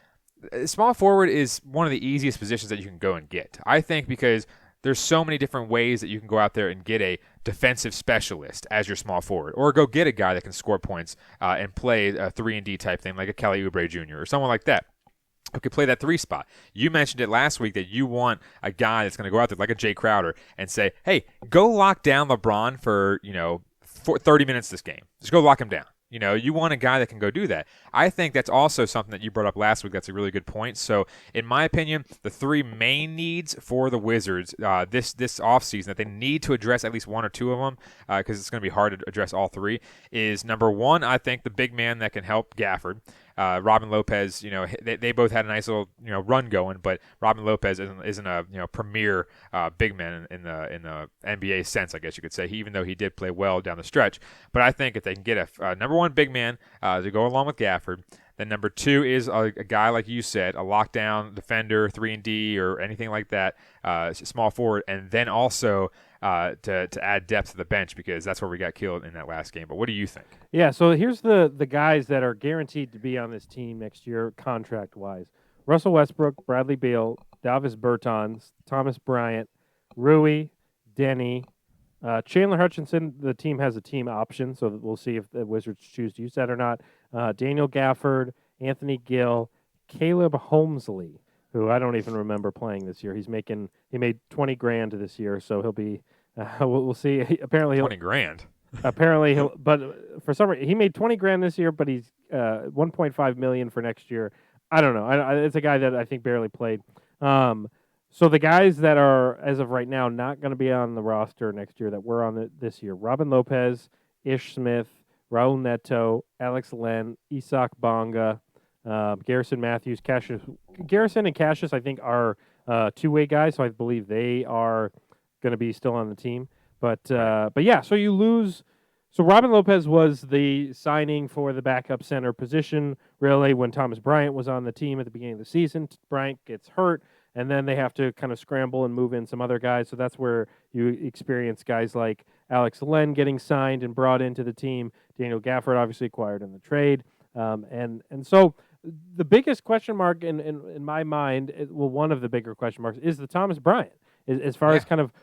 small forward is one of the easiest positions that you can go and get. I think because there's so many different ways that you can go out there and get a defensive specialist as your small forward, or go get a guy that can score points and play a 3-and-D type thing like a Kelly Oubre Jr. or someone like that who could play that 3 spot. You mentioned it last week that you want a guy that's going to go out there like a Jay Crowder and say, hey, go lock down LeBron for 30 minutes this game. Just go lock him down. You want a guy that can go do that. I think that's also something that you brought up last week. That's a really good point. So, in my opinion, the 3 main needs for the Wizards this offseason that they need to address at least 1 or 2 of them because it's going to be hard to address all 3 is, number 1, I think the big man that can help Gafford. Robin Lopez, they both had a nice little run going, but Robin Lopez isn't a premier big man in the NBA sense, I guess you could say. Even though he did play well down the stretch, but I think if they can get a number one big man to go along with Gafford. Then number 2 is a guy, like you said, a lockdown defender, 3-and-D or anything like that, small forward, and then also to add depth to the bench because that's where we got killed in that last game. But what do you think? Yeah, so here's the guys that are guaranteed to be on this team next year contract-wise. Russell Westbrook, Bradley Beal, Davis Bertans, Thomas Bryant, Rui, Denny, Chandler Hutchinson. The team has a team option, so we'll see if the Wizards choose to use that or not. Daniel Gafford, Anthony Gill, Caleb Holmesley, who I don't even remember playing this year. He made $20,000 this year, so he'll be. We'll see. Apparently, $20,000. Apparently, but for some reason, he made $20,000 this year, but he's $1.5 million for next year. I don't know. It's a guy that I think barely played. So the guys that are, as of right now, not going to be on the roster next year that were on this year: Robin Lopez, Ish Smith, Raul Neto, Alex Len, Isak Bonga, Garrison Matthews, Cassius. Garrison and Cassius, I think, are two-way guys, so I believe they are going to be still on the team. But yeah, so you lose. So Robin Lopez was the signing for the backup center position, really, when Thomas Bryant was on the team at the beginning of the season. Bryant gets hurt, and then they have to kind of scramble and move in some other guys. So that's where you experience guys like Alex Len getting signed and brought into the team. Daniel Gafford obviously acquired in the trade. And so the biggest question mark in my mind, one of the bigger question marks, is the Thomas Bryant. As far as kind of,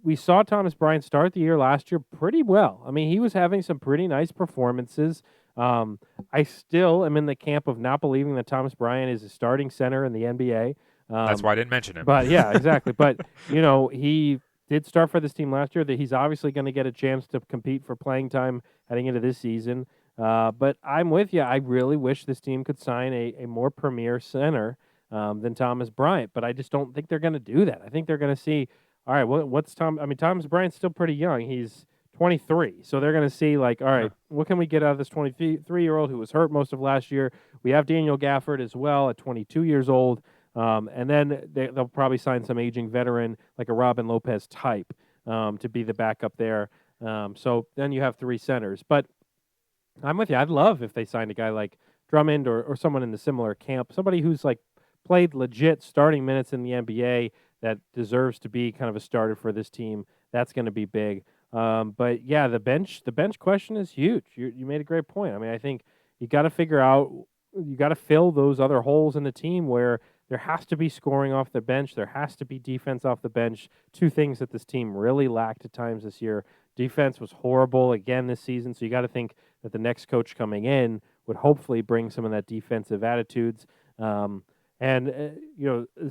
we saw Thomas Bryant start the year last year pretty well. I mean, he was having some pretty nice performances. I still am in the camp of not believing that Thomas Bryant is a starting center in the NBA. That's why I didn't mention him. But yeah, exactly. But, he did start for this team last year. That he's obviously going to get a chance to compete for playing time heading into this season. But I'm with you. I really wish this team could sign a more premier center than Thomas Bryant, but I just don't think they're going to do that. I think they're going to see, all right, what's Tom? I mean, Thomas Bryant's still pretty young. He's 23, so they're going to see, like, all right, what can we get out of this 23-year-old who was hurt most of last year? We have Daniel Gafford as well at 22 years old, and then they'll probably sign some aging veteran like a Robin Lopez type to be the backup there. So then you have 3 centers. But I'm with you. I'd love if they signed a guy like Drummond or someone in the similar camp, somebody who's like played legit starting minutes in the NBA that deserves to be kind of a starter for this team. That's going to be big. But yeah, the bench question is huge. You made a great point. I mean, I think you got to figure out, you got to fill those other holes in the team where there has to be scoring off the bench. There has to be defense off the bench. 2 things that this team really lacked at times this year. Defense was horrible again this season. So you got to think that the next coach coming in would hopefully bring some of that defensive attitudes. As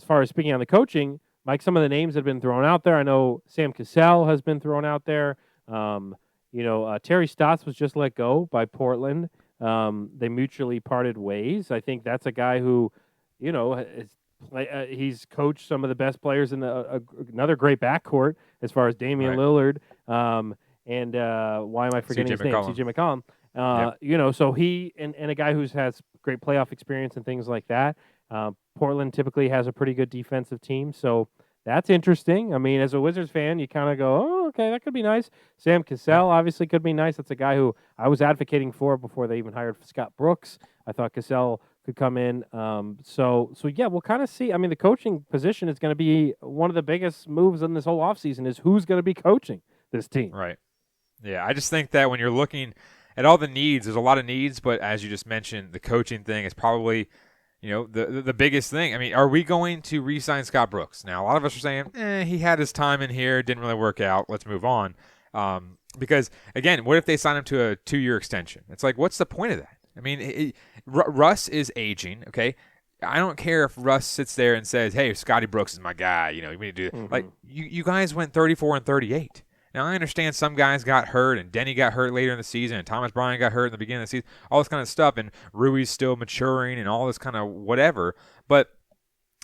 far as speaking on the coaching, Mike, some of the names that have been thrown out there, I know Sam Cassell has been thrown out there. Terry Stotts was just let go by Portland. They mutually parted ways. I think that's a guy who, he's coached some of the best players in another great backcourt as far as Damian Lillard. And why am I forgetting his name? CJ McCollum. So he and a guy who has great playoff experience and things like that. Portland typically has a pretty good defensive team, so that's interesting. I mean, as a Wizards fan, you kind of go, oh, okay, that could be nice. Sam Cassell obviously could be nice. That's a guy who I was advocating for before they even hired Scott Brooks. I thought Cassell could come in. So yeah, we'll kind of see. I mean, the coaching position is going to be one of the biggest moves in this whole offseason is who's going to be coaching this team. Right. Yeah, I just think that when you're looking at all the needs, there's a lot of needs, but as you just mentioned, the coaching thing is probably the biggest thing. I mean, are we going to re-sign Scott Brooks? Now, a lot of us are saying, he had his time in here, didn't really work out, let's move on. Because, again, what if they sign him to a 2-year extension? It's like, what's the point of that? I mean, Russ is aging, okay? I don't care if Russ sits there and says, hey, Scotty Brooks is my guy, you need to do that. Mm-hmm. Like, you guys went 34 and 38. Now, I understand some guys got hurt, and Denny got hurt later in the season, and Thomas Bryant got hurt in the beginning of the season, all this kind of stuff, and Rui's still maturing and all this kind of whatever. But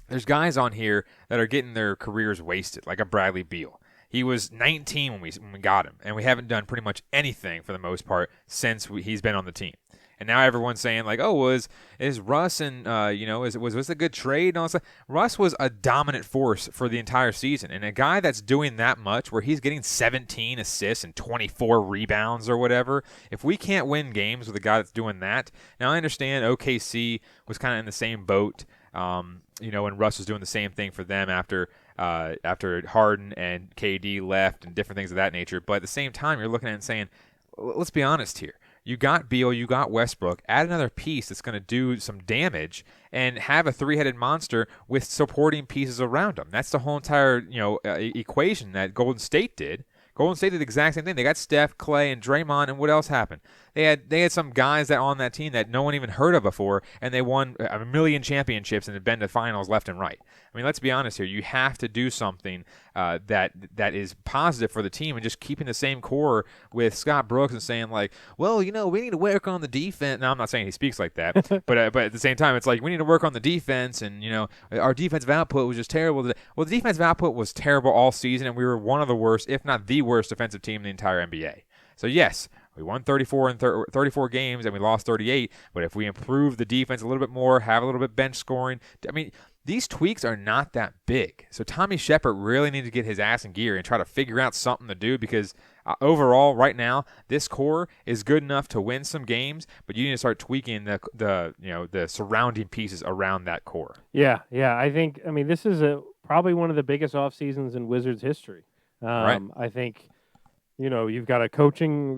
there's guys on here that are getting their careers wasted, like a Bradley Beal. He was 19 when we got him, and we haven't done pretty much anything for the most part since he's been on the team. And now everyone's saying like, oh, is Russ and was this a good trade and all that stuff? Russ was a dominant force for the entire season, and a guy that's doing that much, where he's getting 17 assists and 24 rebounds or whatever. If we can't win games with a guy that's doing that, now I understand OKC was kind of in the same boat. When Russ was doing the same thing for them after Harden and KD left and different things of that nature. But at the same time, you're looking at it and saying, let's be honest here. You got Beal, you got Westbrook. Add another piece that's going to do some damage and have a three-headed monster with supporting pieces around them. That's the whole entire equation that Golden State did. Golden State did the exact same thing. They got Steph, Clay, and Draymond, and what else happened? They had some guys that on that team that no one even heard of before, and they won a million championships and have been to finals left and right. I mean, let's be honest here. You have to do something that is positive for the team, and just keeping the same core with Scott Brooks and saying like, well, we need to work on the defense. Now, I'm not saying he speaks like that, but at the same time, it's like we need to work on the defense, and our defensive output was just terrible. Well, the defensive output was terrible all season, and we were one of the worst, if not the worst, defensive team in the entire NBA. So yes, we won 34 games and we lost 38, but if we improve the defense a little bit more, have a little bit bench scoring, I mean, these tweaks are not that big. So Tommy Shepard really needs to get his ass in gear and try to figure out something to do, because overall, right now, this core is good enough to win some games, but you need to start tweaking the surrounding pieces around that core. Yeah. I think this is probably one of the biggest off seasons in Wizards history. Right. I think you've got a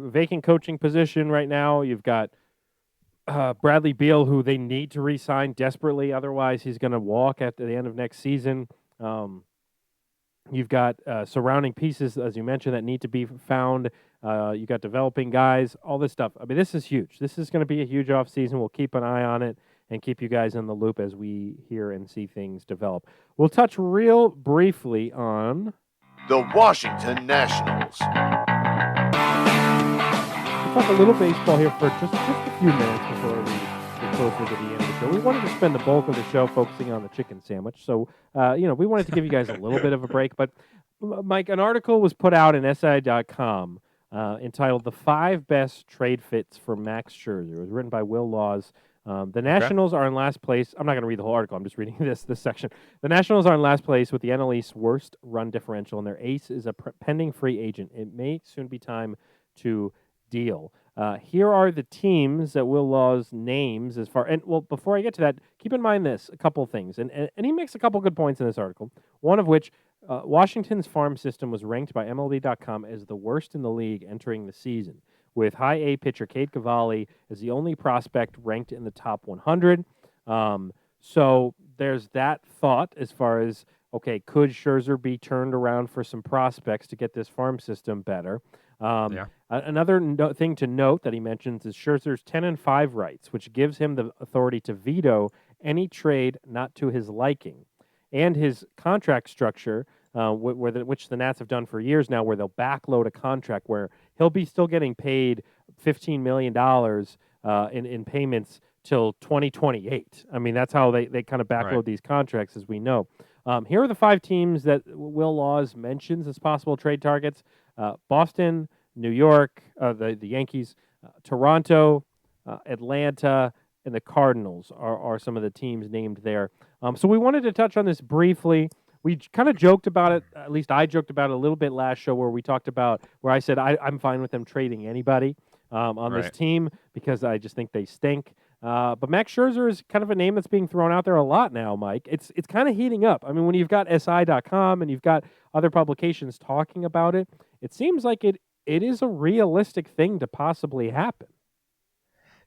vacant coaching position right now. You've got Bradley Beal, who they need to re-sign desperately, otherwise he's going to walk at the end of next season. You've got surrounding pieces, as you mentioned, that need to be found. You've got developing guys, all this stuff. I mean, this is huge. This is going to be a huge offseason. We'll keep an eye on it and keep you guys in the loop as we hear and see things develop. We'll touch real briefly on the Washington Nationals. We'll talk a little baseball here for just a few minutes before we get closer to the end of the show. We wanted to spend the bulk of the show focusing on the chicken sandwich, so we wanted to give you guys a little bit of a break. But Mike, an article was put out in SI.com entitled "The 5 Best Trade Fits for Max Scherzer." It was written by Will Laws. The Nationals are in last place. I'm not going to read the whole article. I'm just reading this section. The Nationals are in last place with the NL East's worst run differential, and their ace is a pending free agent. It may soon be time to deal. Here are the teams that Will Laws names before I get to that, keep in mind a couple of things. And he makes a couple good points in this article, one of which Washington's farm system was ranked by MLB.com as the worst in the league entering the season, with high A pitcher Cade Cavalli as the only prospect ranked in the top 100. So there's that thought as far as, okay, could Scherzer be turned around for some prospects to get this farm system better? Another thing to note that he mentions is Scherzer's 10-5 rights, which gives him the authority to veto any trade not to his liking, and his contract structure, which the Nats have done for years now, where they'll backload a contract where he'll be still getting paid $15 million in payments till 2028. I mean, that's how they kind of backload these contracts, as we know. Here are the 5 teams that Will Laws mentions as possible trade targets. Boston, New York, the Yankees, Toronto, Atlanta, and the Cardinals are some of the teams named there. So we wanted to touch on this briefly. We kind of joked about it, at least I joked about it a little bit last show, where I said I'm fine with them trading anybody on this team because I just think they stink. But Max Scherzer is kind of a name that's being thrown out there a lot now, Mike. It's kind of heating up. I mean, when you've got SI.com and you've got other publications talking about it, it seems like it is a realistic thing to possibly happen.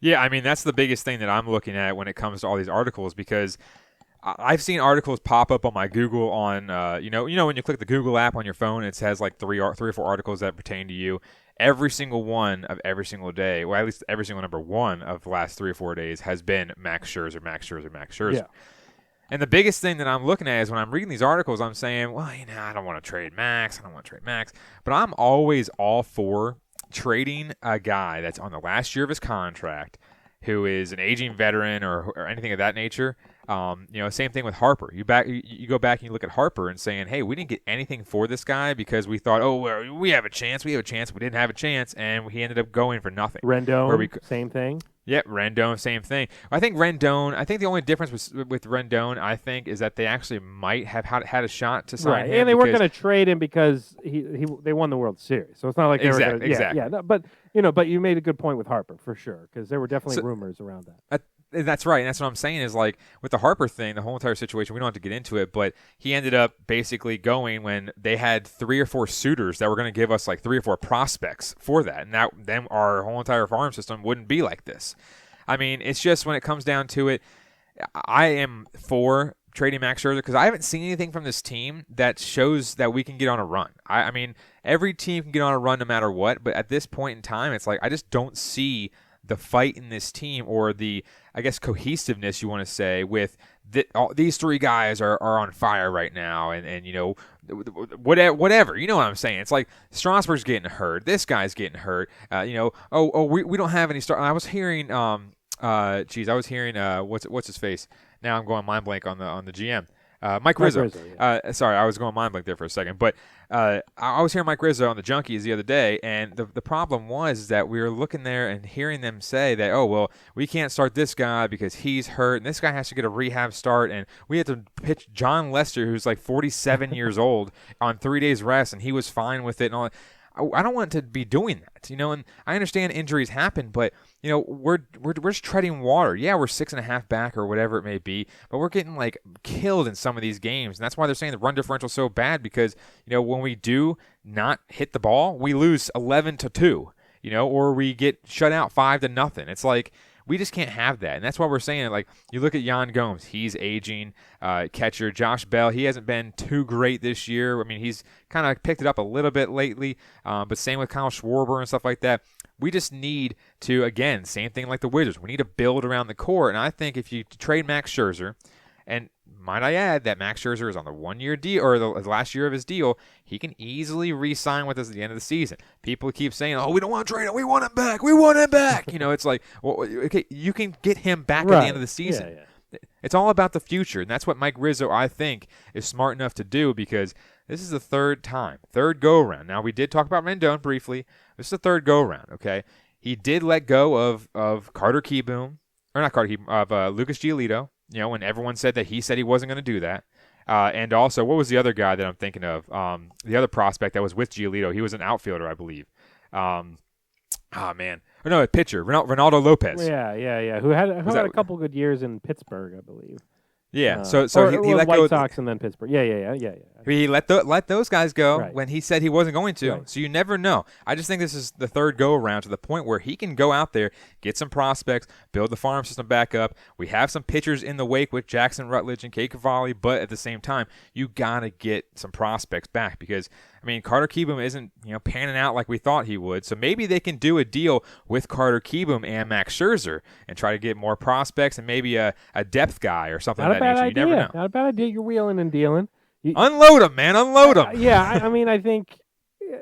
Yeah, I mean, that's the biggest thing that I'm looking at when it comes to all these articles, because I've seen articles pop up on my Google on, when you click the Google app on your phone, it has like 3 or 4 articles that pertain to you. Every single one of every single day, well, at least every single number one of the last 3 or 4 days has been Max Scherzer, Max Scherzer, Max Scherzer. Yeah. And the biggest thing that I'm looking at is when I'm reading these articles, I'm saying, well, I don't want to trade Max. But I'm always all for trading a guy that's on the last year of his contract, who is an aging veteran or anything of that nature. Same thing with Harper. You go back and you look at Harper and saying, hey, we didn't get anything for this guy because we thought, we have a chance. We didn't have a chance, and he ended up going for nothing. Rendon, same thing. Yeah, Rendon, same thing. I think the only difference with Rendon, I think, is that they actually might have had a shot to sign him. And they weren't going to trade him because they won the World Series. So it's not like they were going to. Exactly. Yeah. No, but you made a good point with Harper for sure, because there were definitely rumors around that. That's right. And that's what I'm saying is, like, with the Harper thing, the whole entire situation, we don't have to get into it, but he ended up basically going when they had 3 or 4 suitors that were going to give us like 3 or 4 prospects for that. And then our whole entire farm system wouldn't be like this. I mean, it's just when it comes down to it, I am for trading Max Scherzer because I haven't seen anything from this team that shows that we can get on a run. I mean, every team can get on a run no matter what, but at this point in time, it's like I just don't see the fight in this team, or the, I guess, cohesiveness you want to say, with these 3 guys are on fire right now, and you know, whatever, you know what I'm saying. It's like Strasburg's getting hurt, this guy's getting hurt, you know, we don't have any I was hearing what's his face, now I'm going mind blank on the GM. Mike Rizzo. Yeah. Sorry, I was going mind blank there for a second. But I was hearing Mike Rizzo on the Junkies the other day, and the problem was that we were looking there and hearing them say that, oh, well, we can't start this guy because he's hurt, and this guy has to get a rehab start, and we had to pitch John Lester, who's like 47 years old, on 3 days rest, and he was fine with it and all that. I don't want to be doing that, you know, and I understand injuries happen, but, you know, we're just treading water. Yeah, we're 6.5 back or whatever it may be, but we're getting, like, killed in some of these games, and that's why they're saying the run differential is so bad, because, you know, when we do not hit the ball, we lose 11-2, you know, or we get shut out 5-0. It's like, we just can't have that, and that's why we're saying, like, you look at Yan Gomes, he's aging. Catcher Josh Bell, he hasn't been too great this year. I mean, he's kind of picked it up a little bit lately, but same with Kyle Schwarber and stuff like that. We just need to, again, same thing like the Wizards, we need to build around the core, and I think if you trade Max Scherzer, and might I add that Max Scherzer is on the 1-year deal, or the last year of his deal, he can easily re-sign with us at the end of the season. People keep saying, oh, we don't want to trade him, we want him back. You know, it's like, well, okay, you can get him back at the end of the season. Yeah. It's all about the future, and that's what Mike Rizzo, I think, is smart enough to do, because this is the third go-around. Now, we did talk about Rendon briefly. This is the third go-around, okay? He did let go of Carter Kieboom, or not Carter Kieboom, of Lucas Giolito, you know, when everyone said that he said he wasn't going to do that. And also, what was the other guy that I'm thinking of? The other prospect that was with Giolito. He was an outfielder, I believe. No, a pitcher, Ronaldo Lopez. Yeah. Who had a couple good years in Pittsburgh, I believe. Yeah, so he let White go. Sox and then Pittsburgh. Yeah. He let those guys go when he said he wasn't going to. Right. So you never know. I just think this is the third go around, to the point where he can go out there, get some prospects, build the farm system back up. We have some pitchers in the wake with Jackson Rutledge and Kay Cavalli, but at the same time, you gotta get some prospects back, because I mean, Carter Kieboom isn't, you know, panning out like we thought he would. So maybe they can do a deal with Carter Kieboom and Max Scherzer and try to get more prospects and maybe a depth guy or something of that nature. You never know. Not a bad idea. You're wheeling and dealing. Unload them, man. Unload them. I mean, I think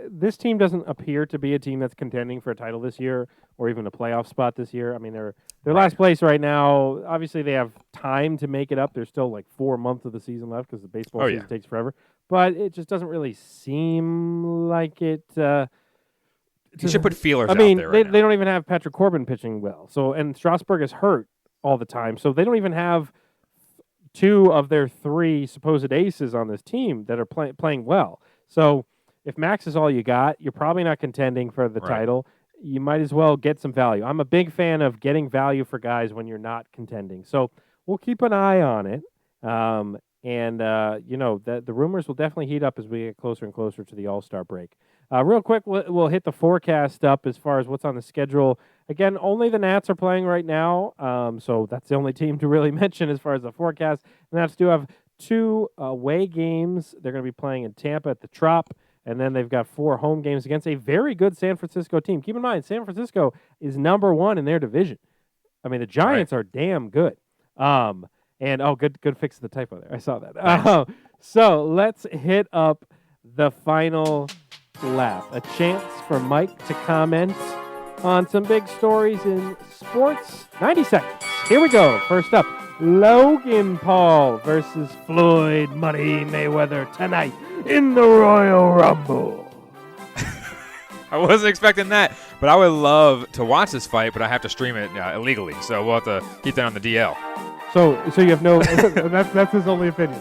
this team doesn't appear to be a team that's contending for a title this year or even a playoff spot this year. I mean, they're last place right now. Obviously, they have time to make it up. There's still like 4 months of the season left, because the baseball season takes forever. But it just doesn't really seem like it. You should put feelers out there right now. They don't even have Patrick Corbin pitching well. So, and Strasburg is hurt all the time. So they don't even have 2 of their 3 supposed aces on this team that are playing well. So if Max is all you got, you're probably not contending for the title. You might as well get some value. I'm a big fan of getting value for guys when you're not contending. So we'll keep an eye on it. You know, the rumors will definitely heat up as we get closer and closer to the All-Star break. Real quick, we'll hit the forecast up as far as what's on the schedule. Again, only the Nats are playing right now, so that's the only team to really mention as far as the forecast. The Nats do have 2 away games. They're going to be playing in Tampa at the Trop, and then they've got 4 home games against a very good San Francisco team. Keep in mind, San Francisco is number 1 in their division. I mean, the Giants are damn good. Good fix of the typo there. I saw that. Nice. So let's hit up the final lap. A chance for Mike to comment on some big stories in sports. 90 seconds. Here we go. First up, Logan Paul versus Floyd Money Mayweather tonight in the Royal Rumble. I wasn't expecting that, But I would love to watch this fight, but I have to stream it illegally. So we'll have to keep that on the DL. So you have no. that's his only opinion.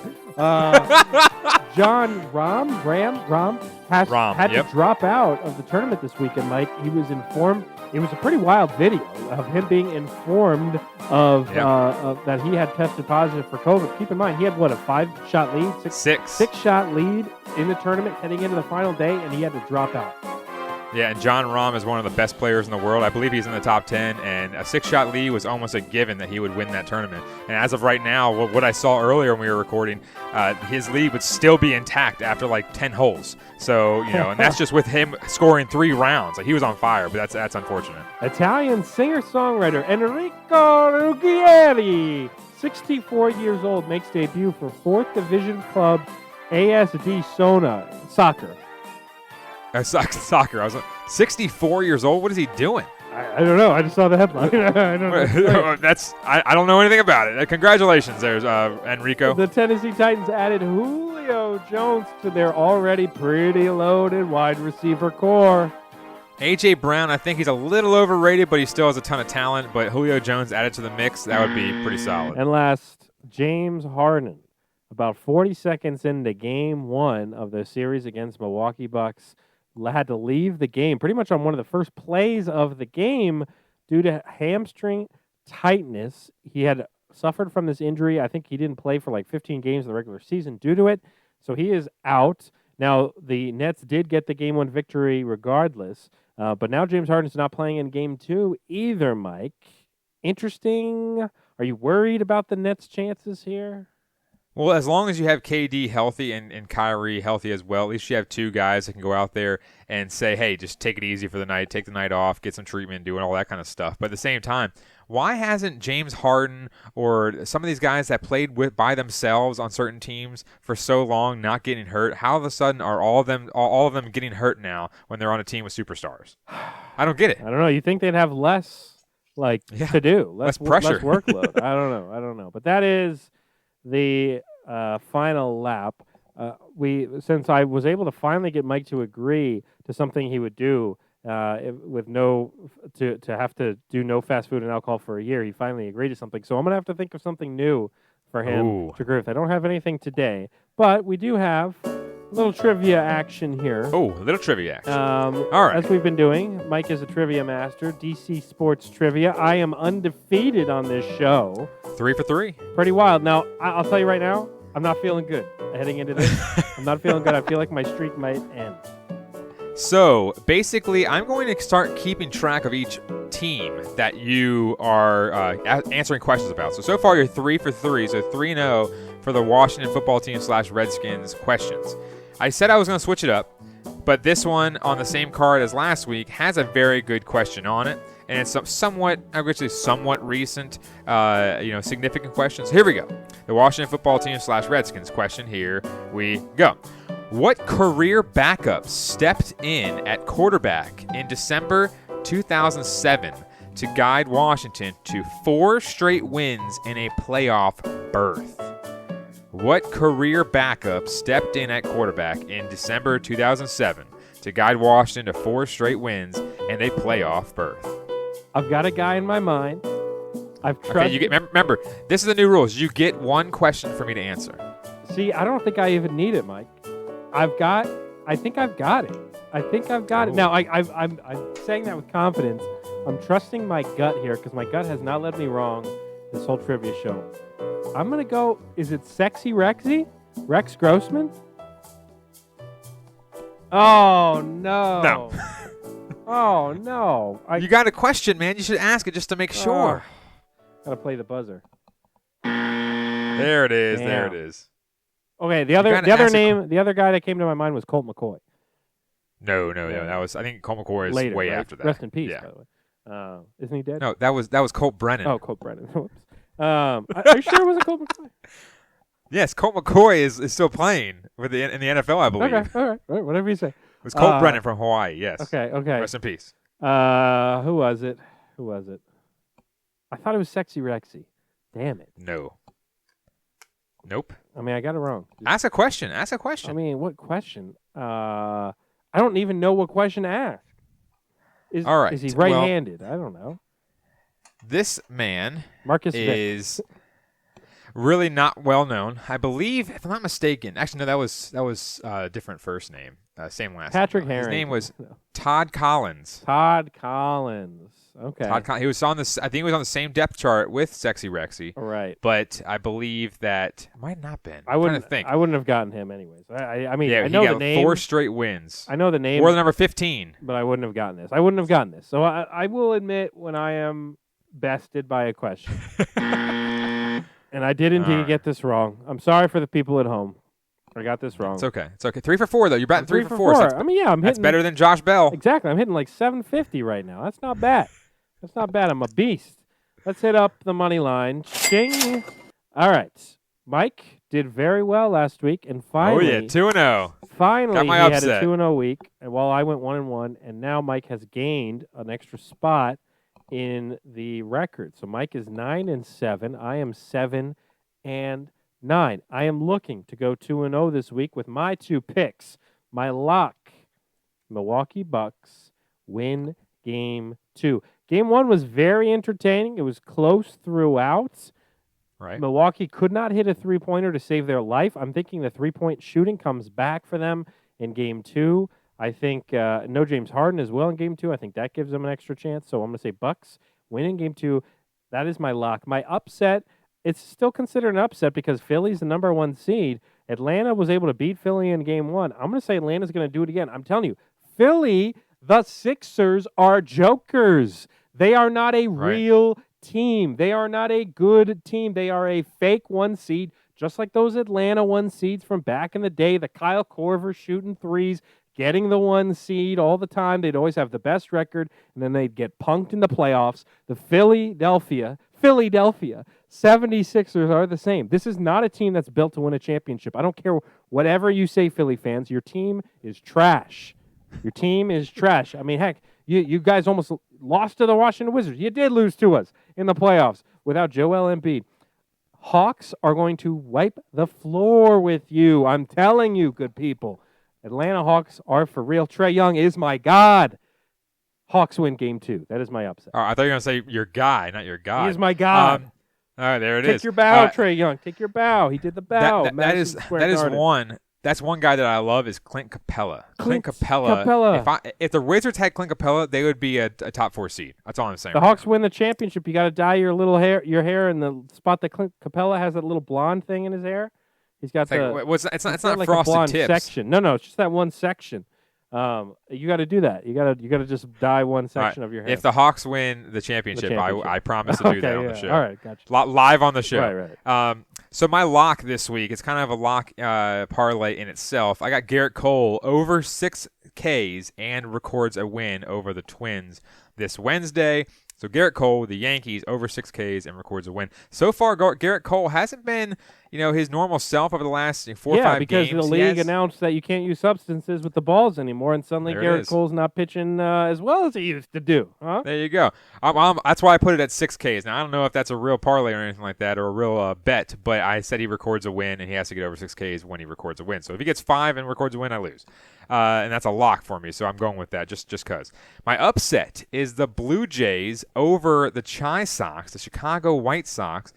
John Rahm had to drop out of the tournament this weekend, Mike. He was informed. It was a pretty wild video of him being informed of that he had tested positive for COVID. Keep in mind, he had, what, a 5-shot lead? Six-shot lead in the tournament heading into the final day, and he had to drop out. Yeah, and John Rahm is one of the best players in the world. I believe he's in the top 10, and a 6-shot lead was almost a given that he would win that tournament. And as of right now, what I saw earlier when we were recording, his lead would still be intact after like 10 holes. So, and that's just with him scoring 3 rounds. Like, he was on fire, but that's unfortunate. Italian singer-songwriter Enrico Ruggieri, 64 years old, makes debut for 4th Division club ASD Soccer. Soccer. I was 64 years old. What is he doing? I don't know. I just saw the headline. I don't know. I don't know anything about it. Congratulations, there's Enrico. The Tennessee Titans added Julio Jones to their already pretty loaded wide receiver core. A.J. Brown, I think he's a little overrated, but he still has a ton of talent. But Julio Jones added to the mix, that would be pretty solid. And last, James Harden. About 40 seconds into Game 1 of the series against Milwaukee Bucks, had to leave the game pretty much on one of the first plays of the game due to hamstring tightness. He had suffered from this injury. I think he didn't play for like 15 games in the regular season due to it. So he is out. Now, the Nets did get the Game 1 victory regardless, but now James Harden's not playing in Game 2 either, Mike. Interesting. Are you worried about the Nets' chances here? Well, as long as you have KD healthy and Kyrie healthy as well, at least you have 2 guys that can go out there and say, hey, just take it easy for the night, take the night off, get some treatment, doing all that kind of stuff. But at the same time, why hasn't James Harden or some of these guys that played by themselves on certain teams for so long not getting hurt? How all of a sudden are all of them getting hurt now when they're on a team with superstars? I don't get it. I don't know. You think they'd have less to do, less pressure, less workload? I don't know. But that is the final lap. Since I was able to finally get Mike to agree to something he would do with to have to do no fast food and alcohol for a year, he finally agreed to something. So I'm gonna have to think of something new for him to agree with. I don't have anything today, but we do have a little trivia action here. Oh, a little trivia action. All right. As we've been doing, Mike is a trivia master, DC Sports Trivia. I am undefeated on this show. 3 for 3. Pretty wild. Now, I'll tell you right now, I'm not feeling good heading into this. I'm not feeling good. I feel like my streak might end. So, basically, I'm going to start keeping track of each team that you are answering questions about. So far, you're 3 for 3, so 3-0 for the Washington football team / Redskins questions. I said I was going to switch it up, but this one on the same card as last week has a very good question on it, and it's somewhat recent, significant questions. Here we go. The Washington football team / Redskins question. Here we go. What career backup stepped in at quarterback in December 2007 to guide Washington to 4 straight wins and a playoff berth? What career backup stepped in at quarterback in December 2007 to guide Washington to 4 straight wins and a playoff berth? I've got a guy in my mind. Remember, this is the new rules. You get 1 question for me to answer. See, I don't think I even need it, Mike. I think I've got it. Now, I'm saying that with confidence. I'm trusting my gut here because my gut has not led me wrong this whole trivia show. I'm going to go, is it Sexy Rexy? Rex Grossman? Oh, no. No. Oh, no. You got a question, man. You should ask it just to make sure. Got to play the buzzer. There it is. Damn. There it is. Okay, the other guy that came to my mind was Colt McCoy. No. That was, I think Colt McCoy is later, way right? after that. Rest in peace, by the way. Isn't he dead? No, that was Colt Brennan. Oh, Colt Brennan. Whoops. Are you sure it wasn't Colt McCoy? Yes, Colt McCoy is still playing in the NFL, I believe. Okay, all right, whatever you say. It was Colt Brennan from Hawaii, yes. Okay. Rest in peace. Who was it? I thought it was Sexy Rexy. Damn it. No. Nope. I mean, I got it wrong. Ask a question. I mean, what question? I don't even know what question to ask. All right. Is he Well, right-handed? I don't know. this man Marcus Vick. is really not well known. I believe, if I'm not mistaken, actually no, that was a different first name, same last Patrick name. His Harrington. name was Todd Collins. Todd Collins. Okay. He was on this. I think he was on the same depth chart with Sexy Rexy. All right. But I believe that might not been. I wouldn't trying to think. I wouldn't have gotten him anyways. I mean, Yeah, I know he got the name. 4 straight wins. I know the name. Or the number 15. But I wouldn't have gotten this. So I will admit when I am bested by a question. And I did indeed get this wrong. I'm sorry for the people at home. I got this wrong. It's okay. 3 for 4 though. You're batting 3 for 4. So I mean, yeah, I'm that's hitting. better than Josh Bell. Exactly. I'm hitting like 750 right now. That's not bad. I'm a beast. Let's hit up the money line. Ching. All right. Mike did very well last week, and finally, 2-0. Finally, Got my he upset. had a 2-0 week, and while I went 1-1, and now Mike has gained an extra spot in the record. So Mike is 9-7. I am 7-9. I am looking to go 2-0 this week with my 2 picks. My lock: Milwaukee Bucks win Game 2. Game 1 was very entertaining. It was close throughout. Right. Milwaukee could not hit a three-pointer to save their life. I'm thinking the three-point shooting comes back for them in Game 2. I think no James Harden as well in Game 2. I think that gives them an extra chance. So I'm going to say Bucks win in Game 2. That is my lock. My upset, it's still considered an upset because Philly's the number 1 seed. Atlanta was able to beat Philly in Game 1. I'm going to say Atlanta's going to do it again. I'm telling you, Philly, the Sixers are jokers. They are not a real team. They are not a good team. They are a fake 1 seed, just like those Atlanta 1 seeds from back in the day, the Kyle Korver shooting threes, getting the 1 seed all the time. They'd always have the best record, and then they'd get punked in the playoffs. The Philadelphia 76ers are the same. This is not a team that's built to win a championship. I don't care whatever you say, Philly fans. Your team is trash. Your team is trash. I mean, heck, you guys almost lost to the Washington Wizards. You did lose to us in the playoffs without Joel Embiid. Hawks are going to wipe the floor with you. I'm telling you, good people. Atlanta Hawks are for real. Trae Young is my god. Hawks win Game 2. That is my upset. I thought you were going to say your guy, not your god. He is my god. All right, there it is. Take your bow, Trae Young. Take your bow. He did the bow. That is one. That's one guy that I love is Clint Capella. Clint Capella. If the Wizards had Clint Capella, they would be a top 4 seed. That's all I'm saying. The Hawks win the championship. You got to dye your hair in the spot that Clint Capella has that little blonde thing in his hair. He's got it's not like frosted a blonde tips section. No, it's just that one section. You got to do that. You got to just dye one section of your hair. If the Hawks win the championship, I promise to do that on the show. All right, gotcha. Live on the show. Right. So my lock this week, it's kind of a lock parlay in itself. I got Garrett Cole over 6 Ks and records a win over the Twins this Wednesday. So Garrett Cole, the Yankees, over 6 Ks and records a win. So far, Garrett Cole hasn't been, his normal self over the last 4 or 5 games. Yeah, because the league announced that you can't use substances with the balls anymore, and suddenly Garrett Cole's not pitching as well as he used to do. Huh? There you go. That's why I put it at 6 Ks. Now, I don't know if that's a real parlay or anything like that or a real bet, but I said he records a win, and he has to get over 6 Ks when he records a win. So if he gets 5 and records a win, I lose. And that's a lock for me, so I'm going with that just because. My upset is the Blue Jays over the Chi Sox, the Chicago White Sox,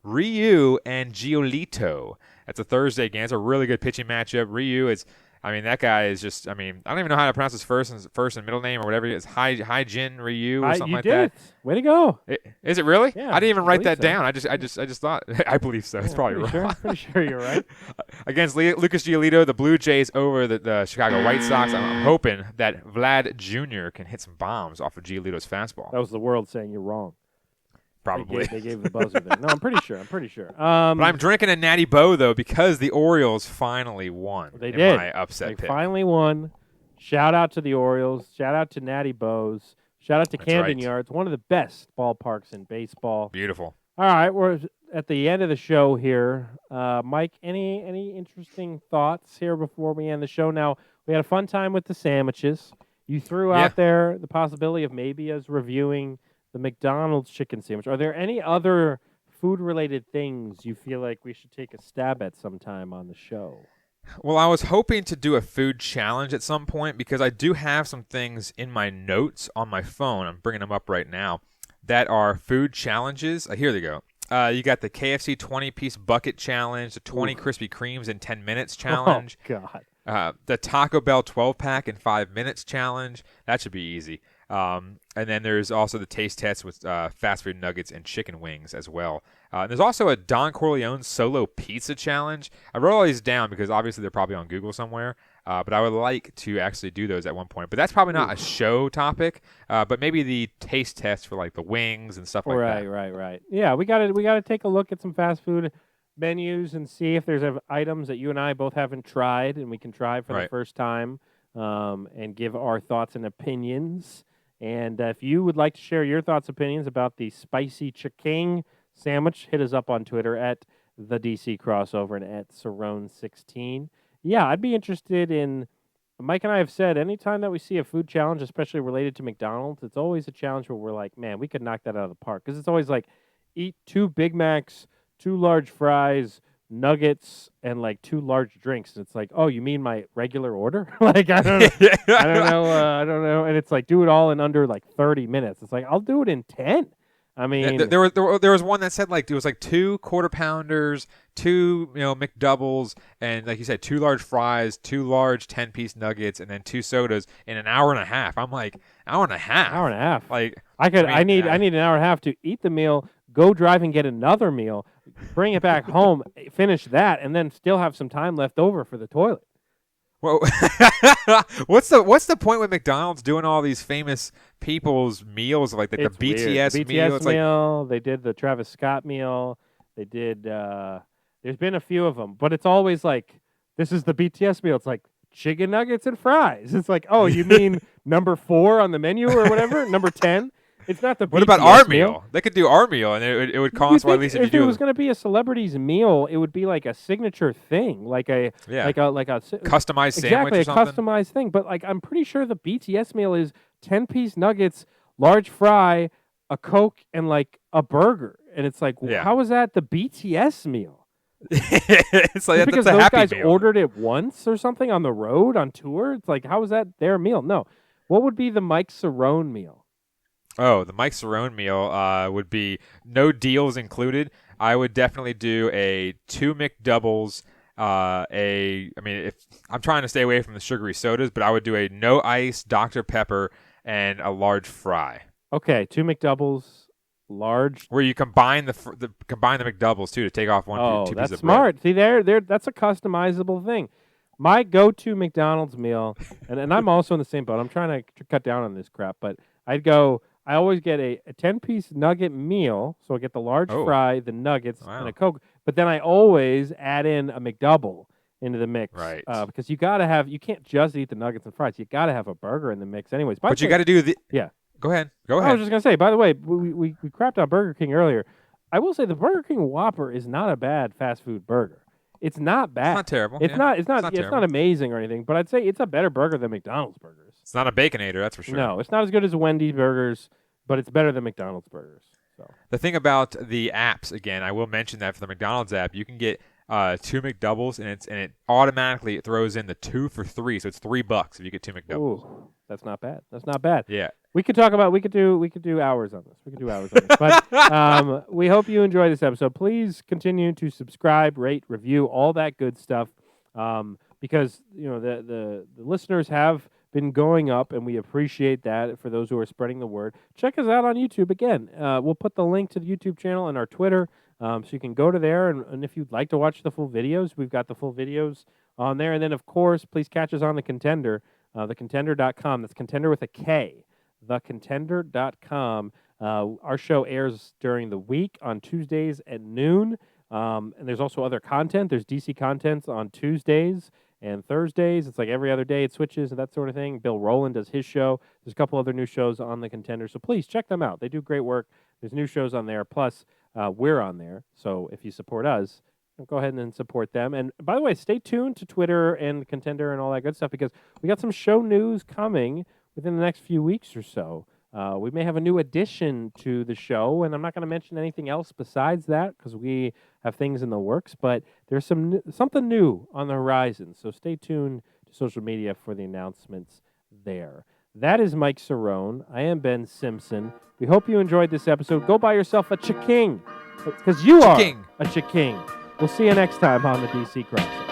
Ryu and Giolito. That's a Thursday game. It's a really good pitching matchup. Ryu is, that guy is just, I don't even know how to pronounce his first and middle name or whatever it is. Hai-Jin Ryu or something like that. You did. Way to go. Is it really? Yeah, I didn't even write that so. down. I just thought. I believe so. It's probably wrong. Pretty sure you're right. Against Lucas Giolito, the Blue Jays over the Chicago White Sox. I'm hoping that Vlad Jr. can hit some bombs off of Giolito's fastball. That was the world saying you're wrong. Probably. They gave the buzzer there. No, I'm pretty sure. But I'm drinking a Natty Boh, though, because the Orioles finally won. They did. My upset pick. Finally won. Shout out to the Orioles. Shout out to Natty Bohs. Shout out to Camden Yards, one of the best ballparks in baseball. Beautiful. All right, we're at the end of the show here. Mike, any interesting thoughts here before we end the show? Now, we had a fun time with the sandwiches. You threw out there the possibility of maybe us reviewing the McDonald's chicken sandwich. Are there any other food-related things you feel like we should take a stab at sometime on the show? Well, I was hoping to do a food challenge at some point because I do have some things in my notes on my phone. I'm bringing them up right now that are food challenges. Here they go. You got the KFC 20-piece bucket challenge, the 20 Krispy Kremes in 10 minutes challenge. Oh, God. The Taco Bell 12-pack in 5 minutes challenge. That should be easy. And then there's also the taste test with fast food nuggets and chicken wings as well. There's also a Don Corleone solo pizza challenge. I wrote all these down because obviously they're probably on Google somewhere. But I would like to actually do those at one point. But that's probably not a show topic. But maybe the taste test for like the wings and stuff like that. Right. Yeah, we gotta take a look at some fast food menus and see if there's items that you and I both haven't tried and we can try for the first time and give our thoughts and opinions. And if you would like to share your thoughts, opinions about the spicy chicken sandwich, hit us up on Twitter at the DC Crossover and at Cerrone16. Yeah, I'd be interested in. Mike and I have said anytime that we see a food challenge, especially related to McDonald's, it's always a challenge where we're like, man, we could knock that out of the park. Because it's always like, eat 2 Big Macs, 2 large fries, nuggets, and like 2 large drinks. And it's like, oh, you mean my regular order? Like, I don't know. I don't know. And it's like, do it all in under like 30 minutes. It's like, I'll do it in 10. I mean, there was one that said like it was like 2 quarter pounders, 2 McDoubles, and like you said, 2 large fries, 2 large 10-piece nuggets, and then 2 sodas in an hour and a half. I'm like, hour and a half. Like I need an hour and a half to eat the meal, go drive and get another meal, bring it back home, finish that, and then still have some time left over for the toilet. Well, what's the point with McDonald's doing all these famous people's meals like the BTS meal? BTS meal. They did the Travis Scott meal. They did. There's been a few of them, but it's always like, this is the BTS meal. It's like chicken nuggets and fries. It's like, oh, you mean number 4 on the menu or whatever? Number 10. It's not the. What about our meal? They could do our meal, and it would cost. Well, at least if it was going to be a celebrity's meal, it would be like a signature thing, like a customized sandwich. Exactly, or something. A customized thing. But like, I'm pretty sure the BTS meal is 10-piece nuggets, large fry, a Coke, and like a burger. And it's like, how is that the BTS meal? It's like because that's a those happy guys meal. ordered it once or something on the road on tour. It's like, how is that their meal? No, what would be the Mike Cerrone meal? Oh, the Mike Cerrone meal would be no deals included. I would definitely do a 2 McDoubles. If I'm trying to stay away from the sugary sodas, but I would do a no ice Dr. Pepper and a large fry. Okay, 2 McDoubles, large. Where you combine the McDoubles too to take off two pieces of bread. That's smart. See, that's a customizable thing. My go-to McDonald's meal, and I'm also in the same boat. I'm trying to cut down on this crap, but I always get a 10-piece nugget meal, so I get the large fry, the nuggets, and a Coke. But then I always add in a McDouble into the mix, right? Because you can't just eat the nuggets and fries. You got to have a burger in the mix, anyways. But you got to do the Go ahead. I was just gonna say. By the way, we crapped on Burger King earlier. I will say the Burger King Whopper is not a bad fast food burger. It's not bad. It's not terrible. It's not amazing or anything. But I'd say it's a better burger than McDonald's burgers. It's not a Baconator, that's for sure. No, it's not as good as Wendy's burgers, but it's better than McDonald's burgers. So the thing about the apps, again, I will mention that for the McDonald's app, you can get 2 McDoubles, and it automatically throws in the 2 for $3, so it's $3 if you get 2 McDoubles. Ooh, that's not bad. Yeah. We could do hours on this. But we hope you enjoy this episode. Please continue to subscribe, rate, review, all that good stuff. Because the listeners have been going up, and we appreciate that for those who are spreading the word. Check us out on YouTube again. We'll put the link to the YouTube channel and our Twitter, so you can go to there. And if you'd like to watch the full videos, we've got the full videos on there. And then, of course, please catch us on The Contender, thecontender.com. That's Contender with a K, thecontender.com. Our show airs during the week on Tuesdays at noon. And there's also other content. There's DC content on Tuesdays and Thursdays. It's like every other day it switches and that sort of thing. Bill Rowland does his show. There's a couple other new shows on The Contender. So please check them out. They do great work. There's new shows on there. Plus, we're on there. So if you support us, go ahead and support them. And by the way, stay tuned to Twitter and The Contender and all that good stuff, because we got some show news coming within the next few weeks or so. We may have a new addition to the show, and I'm not going to mention anything else besides that because we have things in the works, but there's something new on the horizon, so stay tuned to social media for the announcements there. That is Mike Cerrone. I am Ben Simpson. We hope you enjoyed this episode. Go buy yourself a Chiking, because you are a Chiking. We'll see you next time on the DC Crossover.